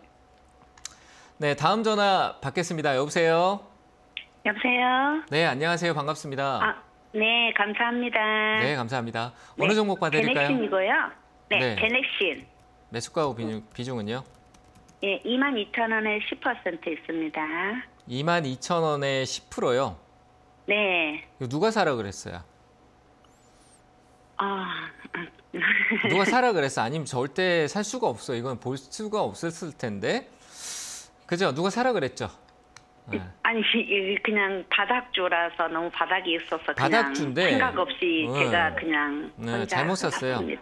네, 다음 전화 받겠습니다. 여보세요? 여보세요? 네, 안녕하세요. 반갑습니다. 네, 감사합니다. 네, 감사합니다. 어느 종목 봐드릴까요? 제넥신이고요. 네, 네. 제넥신. 매수가 비중은요? 예, 22,000원에 10% 있습니다. 22,000원에 10%요? 네. 이거 누가 사라 그랬어요? 아, 누가 사라 그랬어? 아니면 절대 살 수가 없어. 이건 볼 수가 없었을 텐데. 그죠? 누가 사라 그랬죠? 네. 아니 그냥 바닥주라서 너무 바닥이 있어서 그냥 바닥주인데. 생각 없이 네. 제가 그냥 네, 혼자 잘못 샀어요. 샀습니다.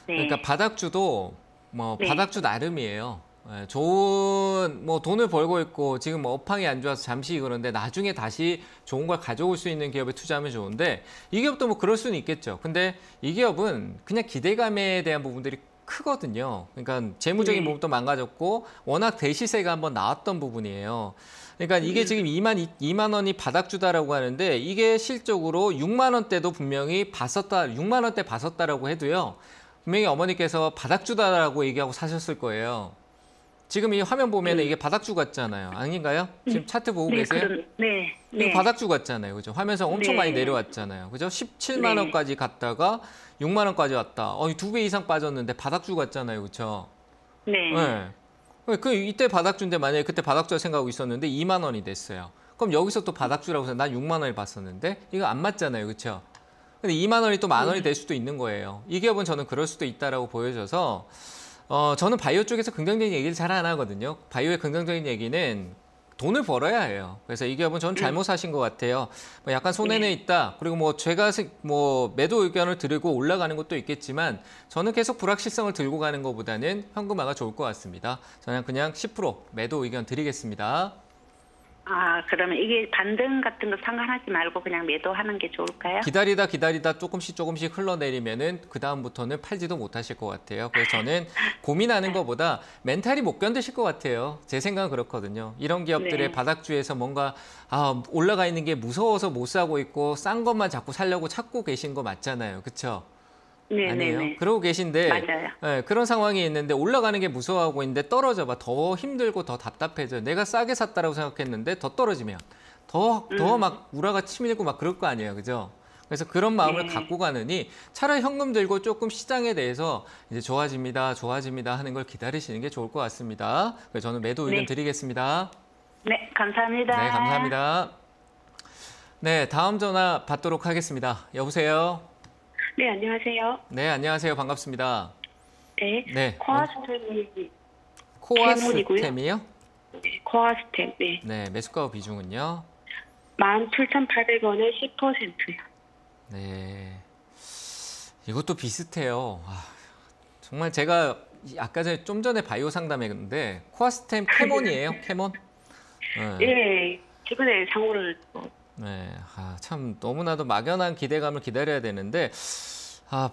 네. 그러니까 바닥주도 뭐 네. 바닥주 나름이에요. 예, 좋은 뭐 돈을 벌고 있고 지금 뭐 업황이 안 좋아서 잠시 그런데 나중에 다시 좋은 걸 가져올 수 있는 기업에 투자하면 좋은데 이 기업도 뭐 그럴 수는 있겠죠. 근데 이 기업은 그냥 기대감에 대한 부분들이 크거든요. 그러니까 재무적인 부분도 망가졌고 워낙 대시세가 한번 나왔던 부분이에요. 그러니까 이게 지금 2만 원이 바닥주다라고 하는데 이게 실적으로 6만 원대도 분명히 6만 원대 봤었다라고 해도요. 분명히 어머니께서 바닥주다라고 얘기하고 사셨을 거예요. 지금 이 화면 보면은 이게 바닥주 같잖아요. 아닌가요? 지금 차트 보고 계세요? 네. 이거 바닥주 같잖아요. 그죠? 화면상 엄청 네. 많이 내려왔잖아요. 그죠? 17만 네. 원까지 갔다가 6만 원까지 왔다. 이 2배 이상 빠졌는데 바닥주 같잖아요. 그렇죠? 네. 네. 이때 바닥주인데 만약에 그때 바닥주라 생각하고 있었는데 2만 원이 됐어요. 그럼 여기서 또 바닥주라고 해서 난 6만 원을 봤었는데 이거 안 맞잖아요. 그렇죠? 근데 2만 원이 또 만 원이 될 수도 있는 거예요. 이 기업은 저는 그럴 수도 있다라고 보여져서 저는 바이오 쪽에서 긍정적인 얘기를 잘 안 하거든요. 바이오의 긍정적인 얘기는 돈을 벌어야 해요. 그래서 이 기업은 전 잘못 사신 것 같아요. 뭐 약간 손해는 있다. 그리고 뭐 제가 뭐 매도 의견을 드리고 올라가는 것도 있겠지만 저는 계속 불확실성을 들고 가는 것보다는 현금화가 좋을 것 같습니다. 저는 그냥 10% 매도 의견 드리겠습니다. 아, 그러면 이게 반등 같은 거 상관하지 말고 그냥 매도하는 게 좋을까요? 기다리다 조금씩 흘러내리면은 그 다음부터는 팔지도 못하실 것 같아요. 그래서 저는 고민하는 것보다 멘탈이 못 견디실 것 같아요. 제 생각은 그렇거든요. 이런 기업들의 네. 바닥주에서 뭔가 올라가 있는 게 무서워서 못 사고 있고 싼 것만 자꾸 살려고 찾고 계신 거 맞잖아요. 그렇죠? 아니에요. 네. 그러고 계신데 맞아요. 네, 그런 상황이 있는데 올라가는 게 무서워하고 있는데 떨어져 봐. 더 힘들고 더 답답해져요. 내가 싸게 샀다라고 생각했는데 더 떨어지면 더 막 우라가 치밀고 막 그럴 거 아니에요. 그죠? 그래서 그런 마음을 갖고 가느니 차라리 현금 들고 조금 시장에 대해서 이제 좋아집니다 하는 걸 기다리시는 게 좋을 것 같습니다. 그래서 저는 매도 의견 드리겠습니다. 네, 감사합니다. 네, 감사합니다. 네, 다음 전화 받도록 하겠습니다. 여보세요? 네, 안녕하세요. 네, 안녕하세요. 반갑습니다. 네, 네. 코아스템이 코아스템이요? 코아스템. 네. 네, 매수가 비중은요? 17,800원에 10%요. 네. 이것도 비슷해요. 정말 제가 아까 좀 전에 바이오 상담했는데 코아스템 캐몬이에요, 캐몬? 네. 예, 최근에 상호를 네, 참 너무나도 막연한 기대감을 기다려야 되는데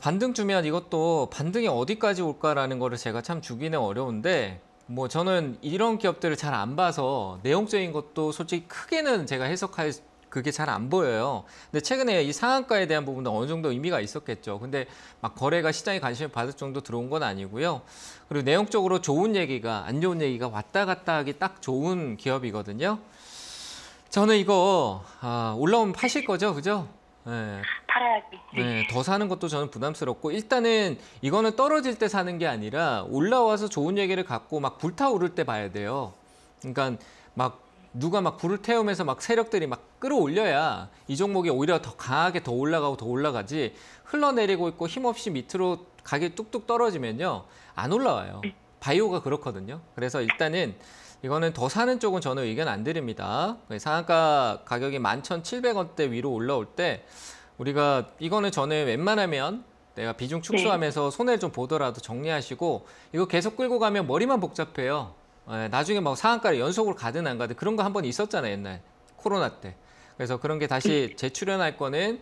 반등 주면 이것도 반등이 어디까지 올까라는 거를 제가 참 주기는 어려운데 뭐 저는 이런 기업들을 잘 안 봐서 내용적인 것도 솔직히 크게는 제가 해석할 그게 잘 안 보여요. 근데 최근에 이 상한가에 대한 부분도 어느 정도 의미가 있었겠죠. 근데 막 거래가 시장에 관심을 받을 정도 들어온 건 아니고요. 그리고 내용적으로 좋은 얘기가 안 좋은 얘기가 왔다 갔다 하기 딱 좋은 기업이거든요. 저는 이거 올라오면 파실 거죠, 그죠? 네. 팔아야지. 네, 더 사는 것도 저는 부담스럽고 일단은 이거는 떨어질 때 사는 게 아니라 올라와서 좋은 얘기를 갖고 막 불타오를 때 봐야 돼요. 그러니까 막 누가 막 불을 태우면서 막 세력들이 막 끌어올려야 이 종목이 오히려 더 강하게 더 올라가고 더 올라가지 흘러내리고 있고 힘없이 밑으로 가게 뚝뚝 떨어지면요 안 올라와요. 바이오가 그렇거든요. 그래서 일단은 이거는 더 사는 쪽은 저는 의견 안 드립니다. 상한가 가격이 11,700원대 위로 올라올 때 우리가 이거는 저는 웬만하면 내가 비중 축소하면서 손해를 좀 보더라도 정리하시고 이거 계속 끌고 가면 머리만 복잡해요. 나중에 막 상한가를 연속으로 가든 안 가든 그런 거 한 번 있었잖아요, 옛날 코로나 때. 그래서 그런 게 다시 재출연할 거는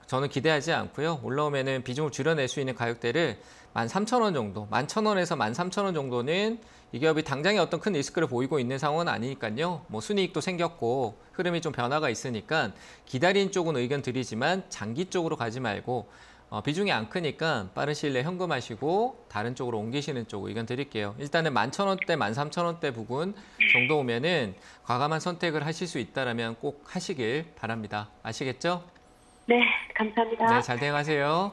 저는 기대하지 않고요. 올라오면은 비중을 줄여낼 수 있는 가격대를 13,000원 정도, 11,000원에서 13,000원 정도는 이 기업이 당장에 어떤 큰 리스크를 보이고 있는 상황은 아니니까요. 뭐 순이익도 생겼고 흐름이 좀 변화가 있으니까 기다린 쪽은 의견 드리지만 장기 쪽으로 가지 말고 비중이 안 크니까 빠른 시일 내에 현금하시고 다른 쪽으로 옮기시는 쪽 의견 드릴게요. 일단은 11,000원대, 13,000원대 부근 정도 오면은 과감한 선택을 하실 수 있다라면 꼭 하시길 바랍니다. 아시겠죠? 네, 감사합니다. 네, 잘 대응하세요.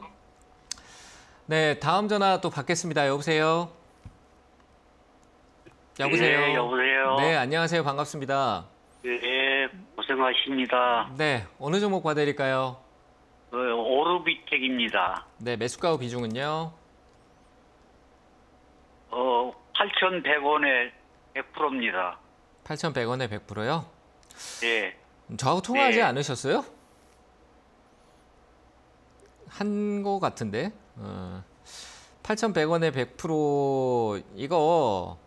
네, 다음 전화 또 받겠습니다. 여보세요? 여보세요? 네, 여보세요? 네, 안녕하세요. 반갑습니다. 네, 고생하십니다. 네, 어느 종목 봐드릴까요? 오르비텍입니다. 네, 매수가 후 비중은요? 8,100원에 100%입니다. 8,100원에 100%요? 예. 저하고 통화하지 네. 않으셨어요? 한 거 같은데. 8,100원에 100% 이거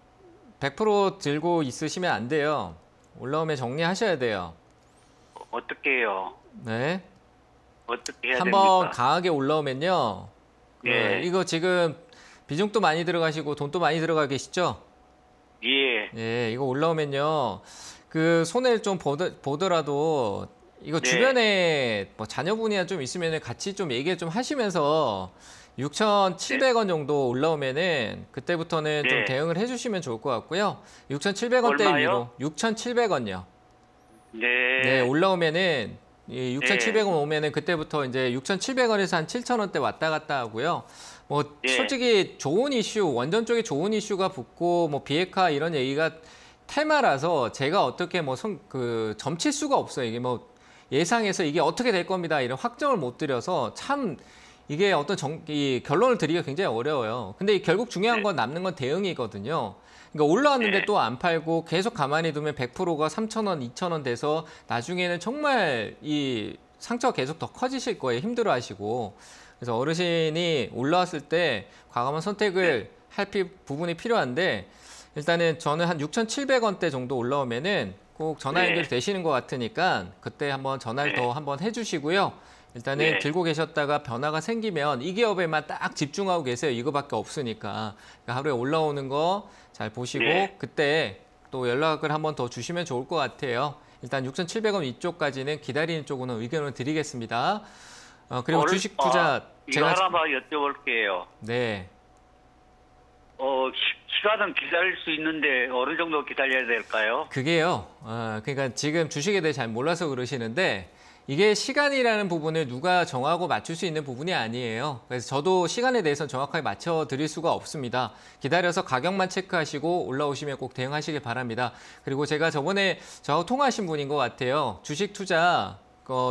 100% 들고 있으시면 안 돼요. 올라오면 정리하셔야 돼요. 어떻게 해요? 네. 어떻게 해야 한번 됩니까? 강하게 올라오면요. 예. 이거 지금 비중도 많이 들어가시고 돈도 많이 들어가 계시죠? 예. 예, 이거 올라오면요. 그 손해를 좀 보더라도 이거 네. 주변에 뭐 자녀분이나 좀 있으면 같이 좀 얘기 좀 하시면서 6,700원 정도 올라오면은 그때부터는 네. 좀 대응을 해주시면 좋을 것 같고요. 6,700원대 얼마요? 위로 6,700원요. 네. 네, 올라오면은 이 6,700원 오면은 그때부터 이제 6,700원에서 한 7,000원대 왔다 갔다 하고요. 뭐 예. 솔직히 좋은 이슈, 원전 쪽에 좋은 이슈가 붙고 뭐 비핵화 이런 얘기가 테마라서 제가 어떻게 뭐 점칠 수가 없어요. 이게 뭐 예상해서 이게 어떻게 될 겁니다. 이런 확정을 못 드려서 참 이게 어떤 이 결론을 드리기가 굉장히 어려워요. 근데 결국 중요한 건 남는 건 대응이거든요. 그러니까 올라왔는데 네. 또 안 팔고 계속 가만히 두면 100%가 3,000원, 2,000원 돼서 나중에는 정말 이 상처가 계속 더 커지실 거예요. 힘들어하시고. 그래서 어르신이 올라왔을 때 과감한 선택을 할 부분이 필요한데 일단은 저는 한 6,700원대 정도 올라오면은 꼭 전화 네. 연결이 되시는 것 같으니까 그때 한번 전화를 네. 더 한번 해주시고요. 일단은 네. 들고 계셨다가 변화가 생기면 이 기업에만 딱 집중하고 계세요. 이거밖에 없으니까. 그러니까 하루에 올라오는 거 잘 보시고 네. 그때 또 연락을 한번 더 주시면 좋을 것 같아요. 일단 6,700원 이쪽까지는 기다리는 쪽으로는 의견을 드리겠습니다. 그리고 주식 투자 이거 하나만 여쭤볼게요. 네. 시간은 기다릴 수 있는데 어느 정도 기다려야 될까요? 그게요. 그러니까 지금 주식에 대해 잘 몰라서 그러시는데 이게 시간이라는 부분을 누가 정하고 맞출 수 있는 부분이 아니에요. 그래서 저도 시간에 대해서는 정확하게 맞춰 드릴 수가 없습니다. 기다려서 가격만 체크하시고 올라오시면 꼭 대응하시길 바랍니다. 그리고 제가 저번에 저하고 통화하신 분인 것 같아요. 주식 투자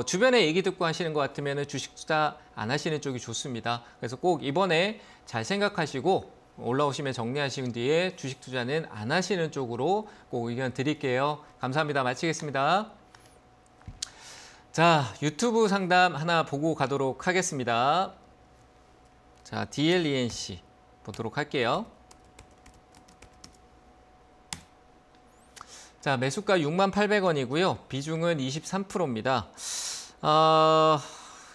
주변에 얘기 듣고 하시는 것 같으면 주식 투자 안 하시는 쪽이 좋습니다. 그래서 꼭 이번에 잘 생각하시고 올라오시면 정리하신 뒤에 주식 투자는 안 하시는 쪽으로 꼭 의견 드릴게요. 감사합니다. 마치겠습니다. 자, 유튜브 상담 하나 보고 가도록 하겠습니다. 자, DLENC 보도록 할게요. 자, 매수가 68,800원이고요. 비중은 23%입니다.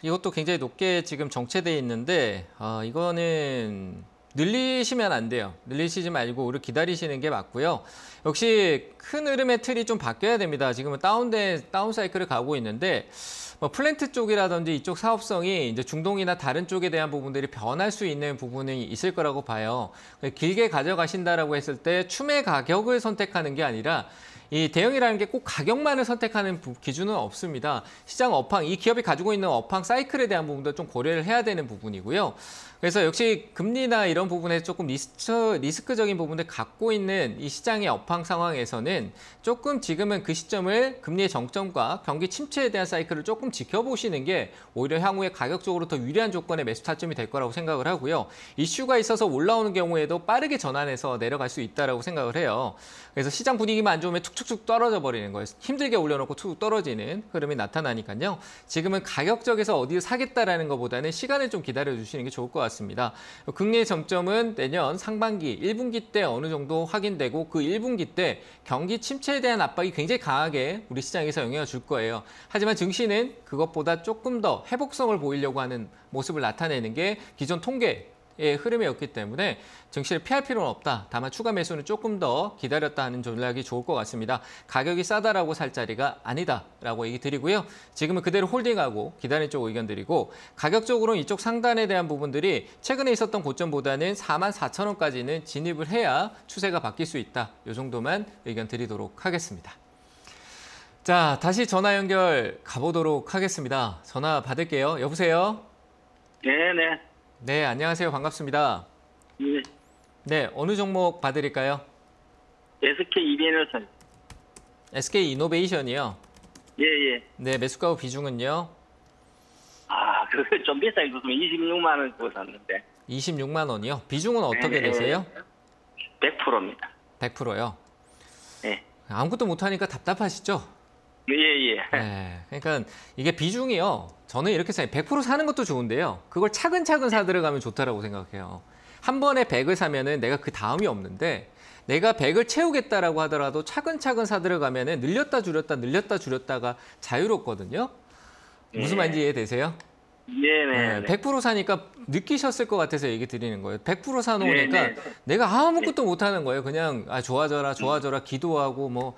이것도 굉장히 높게 지금 정체되어 있는데 이거는 늘리시면 안 돼요. 늘리시지 말고 오히려 기다리시는 게 맞고요. 역시 큰 흐름의 틀이 좀 바뀌어야 됩니다. 지금은 다운 사이클을 가고 있는데 뭐 플랜트 쪽이라든지 이쪽 사업성이 이제 중동이나 다른 쪽에 대한 부분들이 변할 수 있는 부분이 있을 거라고 봐요. 길게 가져가신다라고 했을 때 추매 가격을 선택하는 게 아니라 이 대형이라는 게 꼭 가격만을 선택하는 기준은 없습니다. 시장 업황, 이 기업이 가지고 있는 업황 사이클에 대한 부분도 좀 고려를 해야 되는 부분이고요. 그래서 역시 금리나 이런 부분에 조금 리스크적인 부분들 갖고 있는 이 시장의 업황 상황에서는 조금 지금은 그 시점을 금리의 정점과 경기 침체에 대한 사이클을 조금 지켜보시는 게 오히려 향후에 가격적으로 더 유리한 조건의 매수 타점이 될 거라고 생각을 하고요. 이슈가 있어서 올라오는 경우에도 빠르게 전환해서 내려갈 수 있다라고 생각을 해요. 그래서 시장 분위기만 안 좋으면 툭툭툭 떨어져 버리는 거예요. 힘들게 올려놓고 툭 떨어지는 흐름이 나타나니까요. 지금은 가격적에서 어디를 사겠다라는 것보다는 시간을 좀 기다려 주시는 게 좋을 것 같습니다. 금리의 정점은 내년 상반기 1분기 때 어느 정도 확인되고 그 1분기 때 경기 침체에 대한 압박이 굉장히 강하게 우리 시장에서 영향을 줄 거예요. 하지만 증시는 그것보다 조금 더 회복성을 보이려고 하는 모습을 나타내는 게 기존 통계 의 흐름이었기 때문에 증시를 피할 필요는 없다. 다만 추가 매수는 조금 더 기다렸다 하는 전략이 좋을 것 같습니다. 가격이 싸다라고 살 자리가 아니다라고 얘기 드리고요. 지금은 그대로 홀딩하고 기다리는 쪽 의견 드리고 가격적으로는 이쪽 상단에 대한 부분들이 최근에 있었던 고점보다는 44,000원까지는 진입을 해야 추세가 바뀔 수 있다. 이 정도만 의견 드리도록 하겠습니다. 자, 다시 전화 연결 가보도록 하겠습니다. 전화 받을게요. 여보세요? 네네. 네, 안녕하세요. 반갑습니다. 네. 네, 어느 종목 봐드릴까요? SK 이베너선. SK 이노베이션이요. 예예. 네, 매수가 비중은요? 아, 그거 좀 비싸게 줬으면 26만 원 주고 샀는데. 26만 원이요. 비중은 어떻게 되세요? 100%입니다. 100%요. 네. 아무것도 못하니까 답답하시죠? 예예. 네, 그러니까 이게 비중이요. 저는 이렇게 생각해요. 100% 사는 것도 좋은데요. 그걸 차근차근 사들어가면 좋다라고 생각해요. 한 번에 100을 사면은 내가 그 다음이 없는데 내가 100을 채우겠다라고 하더라도 차근차근 사들어가면은 늘렸다 줄였다가 자유롭거든요. 무슨 말인지 이해되세요? 네네. 100% 사니까 느끼셨을 것 같아서 얘기 드리는 거예요. 100% 사놓으니까 네네. 내가 아무것도 못하는 거예요. 그냥 좋아져라 기도하고 뭐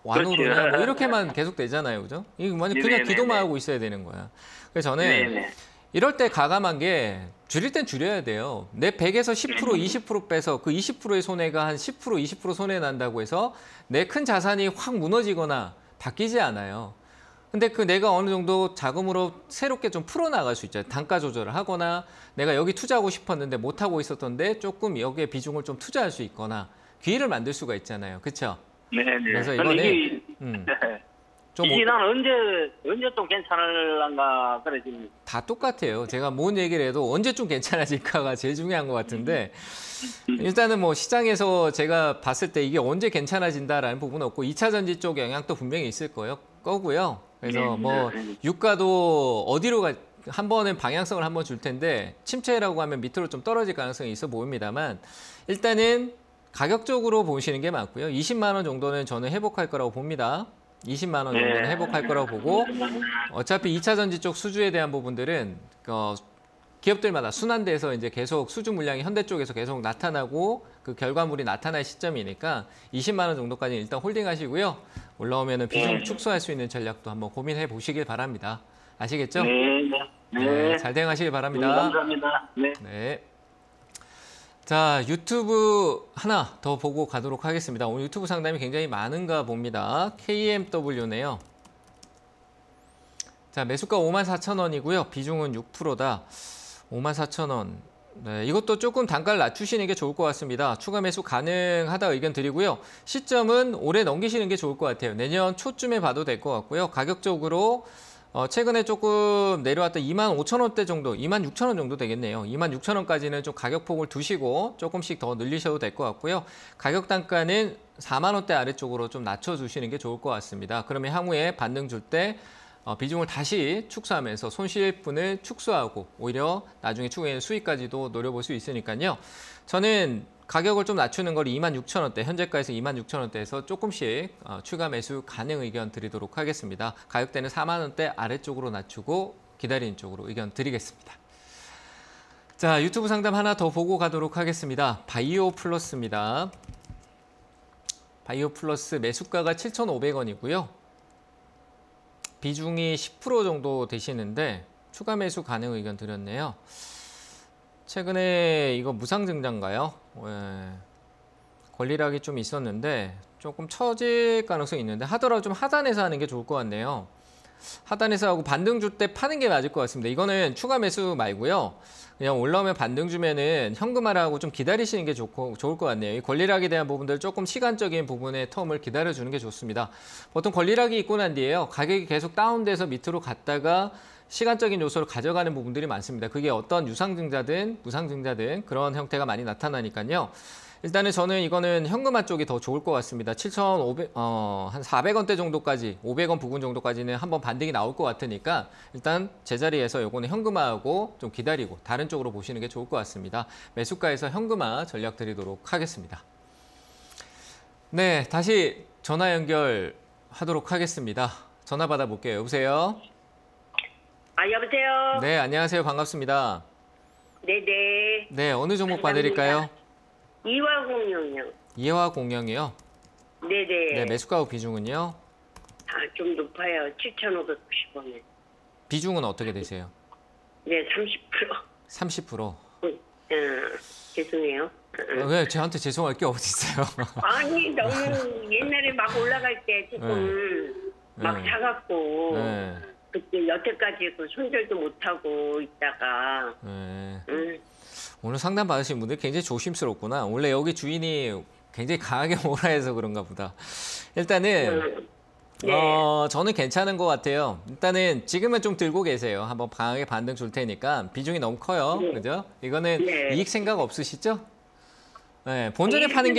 완호로냐 그렇죠. 뭐 이렇게만 계속 되잖아요. 그죠? 이거 완전 그냥 네네네. 기도만 하고 있어야 되는 거야. 그래서 저는 네네. 이럴 때 가감한 게 줄일 땐 줄여야 돼요. 내 100에서 10%, 20% 빼서 그 20%의 손해가 한 10%, 20% 손해 난다고 해서 내 큰 자산이 확 무너지거나 바뀌지 않아요. 근데 그 내가 어느 정도 자금으로 새롭게 좀 풀어나갈 수 있잖아요. 단가 조절을 하거나 내가 여기 투자하고 싶었는데 못하고 있었던데 조금 여기에 비중을 좀 투자할 수 있거나 기회를 만들 수가 있잖아요. 그렇죠? 네네. 그래서 근데 이거는 이게 좀 이게 난 언제 좀 괜찮을란가 그래 지금. 다 똑같아요. 제가 뭔 얘기를 해도 언제 좀 괜찮아질까가 제일 중요한 것 같은데 일단은 뭐 시장에서 제가 봤을 때 이게 언제 괜찮아진다라는 부분은 없고 2차 전지 쪽 영향도 분명히 있을 거고요. 그래서 뭐 유가도 어디로 한 번은 방향성을 한번 줄 텐데 침체라고 하면 밑으로 좀 떨어질 가능성이 있어 보입니다만 일단은 가격적으로 보시는 게 맞고요. 20만 원 정도는 저는 회복할 거라고 봅니다. 20만 원 정도는 회복할 거라고 보고 어차피 2차 전지 쪽 수주에 대한 부분들은 기업들마다 순환돼서 이제 계속 수주 물량이 현대 쪽에서 계속 나타나고 그 결과물이 나타날 시점이니까 20만 원 정도까지 일단 홀딩하시고요. 올라오면은 비중 축소할 수 있는 전략도 한번 고민해 보시길 바랍니다. 아시겠죠? 네. 잘 대응하시길 바랍니다. 감사합니다. 네. 네. 자, 유튜브 하나 더 보고 가도록 하겠습니다. 오늘 유튜브 상담이 굉장히 많은가 봅니다. KMW네요. 자, 매수가 54,000원이고요. 비중은 6%다. 54,000원. 네, 이것도 조금 단가를 낮추시는 게 좋을 것 같습니다. 추가 매수 가능하다 의견 드리고요. 시점은 올해 넘기시는 게 좋을 것 같아요. 내년 초쯤에 봐도 될 것 같고요. 가격적으로 최근에 조금 내려왔던 25,000원대 정도, 26,000원 정도 되겠네요. 26,000원까지는 좀 가격폭을 두시고 조금씩 더 늘리셔도 될 것 같고요. 가격 단가는 4만 원대 아래쪽으로 좀 낮춰주시는 게 좋을 것 같습니다. 그러면 향후에 반등 줄 때 비중을 다시 축소하면서 손실분을 축소하고 오히려 나중에 추후에는 수익까지도 노려볼 수 있으니까요. 저는 가격을 좀 낮추는 걸 26,000원대, 현재가에서 26,000원대에서 조금씩 추가 매수 가능 의견 드리도록 하겠습니다. 가격대는 4만 원대 아래쪽으로 낮추고 기다리는 쪽으로 의견 드리겠습니다. 자, 유튜브 상담 하나 더 보고 가도록 하겠습니다. 바이오 플러스입니다. 바이오 플러스 매수가가 7,500원이고요. 비중이 10% 정도 되시는데 추가 매수 가능 의견 드렸네요. 최근에 이거 무상증자인가요? 권리락이 좀 있었는데 조금 처질 가능성이 있는데 하더라도 좀 하단에서 하는 게 좋을 것 같네요. 하단에서 하고 반등 줄 때 파는 게 맞을 것 같습니다. 이거는 추가 매수 말고요. 그냥 올라오면 반등 주면은 현금화하고 좀 기다리시는 게 좋을 것 같네요. 이 권리락에 대한 부분들 조금 시간적인 부분의 텀을 기다려주는 게 좋습니다. 보통 권리락이 있고 난 뒤에요. 가격이 계속 다운돼서 밑으로 갔다가 시간적인 요소를 가져가는 부분들이 많습니다. 그게 어떤 유상증자든 무상증자든 그런 형태가 많이 나타나니까요. 일단은 저는 이거는 현금화 쪽이 더 좋을 것 같습니다. 7,500, 한 400원대 정도까지, 500원 부근 정도까지는 한번 반등이 나올 것 같으니까 일단 제자리에서 요거는 현금화하고 좀 기다리고 다른 쪽으로 보시는 게 좋을 것 같습니다. 매수가에서 현금화 전략 드리도록 하겠습니다. 네, 다시 전화 연결하도록 하겠습니다. 전화 받아볼게요. 여보세요? 여보세요? 네, 안녕하세요. 반갑습니다. 네네. 네, 어느 종목 감사합니다. 봐드릴까요? 이화공룡이요. 이화공영이요? 네네. 네, 매수가 비중은요? 좀 높아요. 7,590원에. 비중은 어떻게 되세요? 네, 30%. 30%. 죄송해요. 왜 저한테 죄송할 게 어디 있어요? 아니, 너무 옛날에 막 올라갈 때 조금 막 네. 사갖고 네. 그때 여태까지 그 손절도 못하고 있다가 네. 오늘 상담 받으신 분들 굉장히 조심스럽구나. 원래 여기 주인이 굉장히 강하게 몰아 해서 그런가 보다. 일단은 네. 저는 괜찮은 것 같아요. 일단은 지금은 좀 들고 계세요. 한번 강하게 반등 줄 테니까 비중이 너무 커요. 네. 그죠? 이거는 네. 이익 생각 없으시죠? 네, 본전에 파는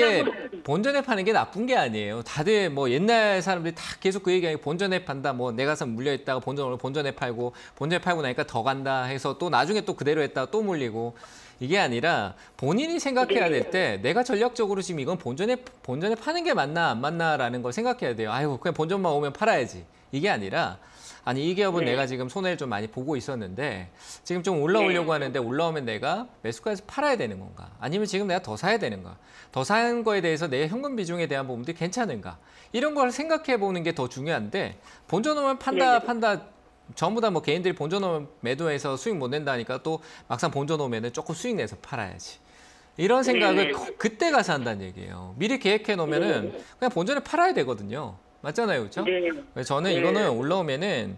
게 나쁜 게 아니에요. 다들 뭐 옛날 사람들이 다 계속 그 얘기하고 본전에 판다. 뭐 내가 사 물려 있다가 본전에 팔고 본전에 팔고 나니까 더 간다 해서 또 나중에 또 그대로 했다가 또 물리고 이게 아니라 본인이 생각해야 될 때 내가 전략적으로 지금 이건 본전에 파는 게 맞나 안 맞나라는 걸 생각해야 돼요. 아이고 그냥 본전만 오면 팔아야지. 이게 아니라 아니 이 기업은 내가 지금 손해를 좀 많이 보고 있었는데 지금 좀 올라오려고 하는데 올라오면 내가 매수가에서 팔아야 되는 건가? 아니면 지금 내가 더 사야 되는가? 더 사는 거에 대해서 내 현금 비중에 대한 부분들이 괜찮은가? 이런 걸 생각해 보는 게 더 중요한데 본전 오면 판다 전부 다 뭐 개인들이 본전 오면 매도해서 수익 못 낸다니까 또 막상 본전 오면은 조금 수익 내서 팔아야지. 이런 생각을 그때 가서 한다는 얘기예요. 미리 계획해 놓으면은 그냥 본전에 팔아야 되거든요. 맞잖아요, 그렇죠? 네. 저는 이거는 올라오면은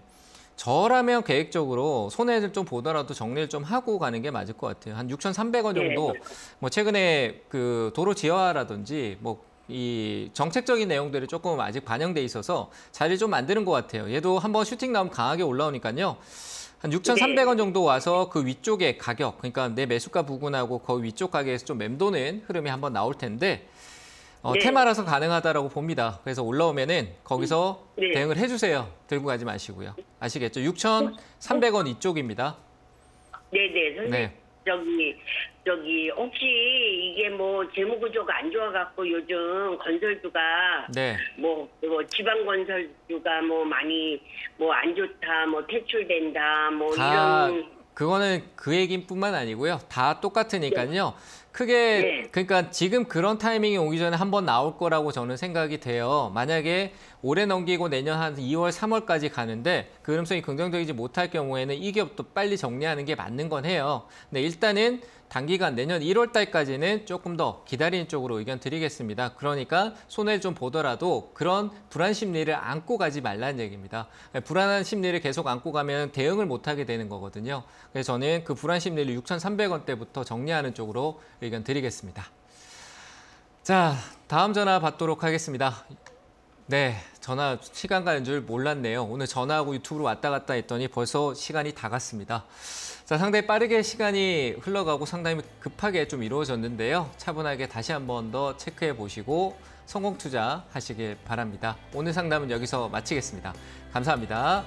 저라면 계획적으로 손해를 좀 보더라도 정리를 좀 하고 가는 게 맞을 것 같아요. 한 6,300원 정도. 뭐 최근에 그 도로 지하라든지 뭐 이 정책적인 내용들이 조금 아직 반영돼 있어서 자리 좀 만드는 것 같아요. 얘도 한번 슈팅 나오면 강하게 올라오니까요. 한 6,300원 정도 와서 그 위쪽에 가격, 그러니까 내 매수가 부근하고 거기 위쪽 가격에서 좀 맴도는 흐름이 한번 나올 텐데 테마라서 가능하다라고 봅니다. 그래서 올라오면은 거기서 대응을 해주세요. 들고 가지 마시고요. 아시겠죠? 6,300원 이쪽입니다. 네네. 선생님. 네. 저기 혹시 이게 뭐 재무 구조가 안 좋아갖고 요즘 건설주가 네. 뭐 지방 건설주가 뭐 많이 뭐 안 좋다, 뭐 퇴출된다, 뭐 다 이런. 그거는 그 얘기뿐만 아니고요. 다 똑같으니까요. 크게 그러니까 지금 그런 타이밍이 오기 전에 한번 나올 거라고 저는 생각이 돼요. 만약에 올해 넘기고 내년 한 2월, 3월까지 가는데 그 흐름성이 긍정적이지 못할 경우에는 이 기업도 빨리 정리하는 게 맞는 건 해요. 근데 일단은 단기간 내년 1월 달까지는 조금 더 기다리는 쪽으로 의견 드리겠습니다. 그러니까 손해를 좀 보더라도 그런 불안 심리를 안고 가지 말라는 얘기입니다. 불안한 심리를 계속 안고 가면 대응을 못하게 되는 거거든요. 그래서 저는 그 불안 심리를 6,300원대부터 정리하는 쪽으로 의견 드리겠습니다. 자, 다음 전화 받도록 하겠습니다. 네, 전화 시간 가는 줄 몰랐네요. 오늘 전화하고 유튜브로 왔다 갔다 했더니 벌써 시간이 다 갔습니다. 자, 상당히 빠르게 시간이 흘러가고 상당히 급하게 좀 이루어졌는데요. 차분하게 다시 한 번 더 체크해 보시고 성공 투자하시길 바랍니다. 오늘 상담은 여기서 마치겠습니다. 감사합니다.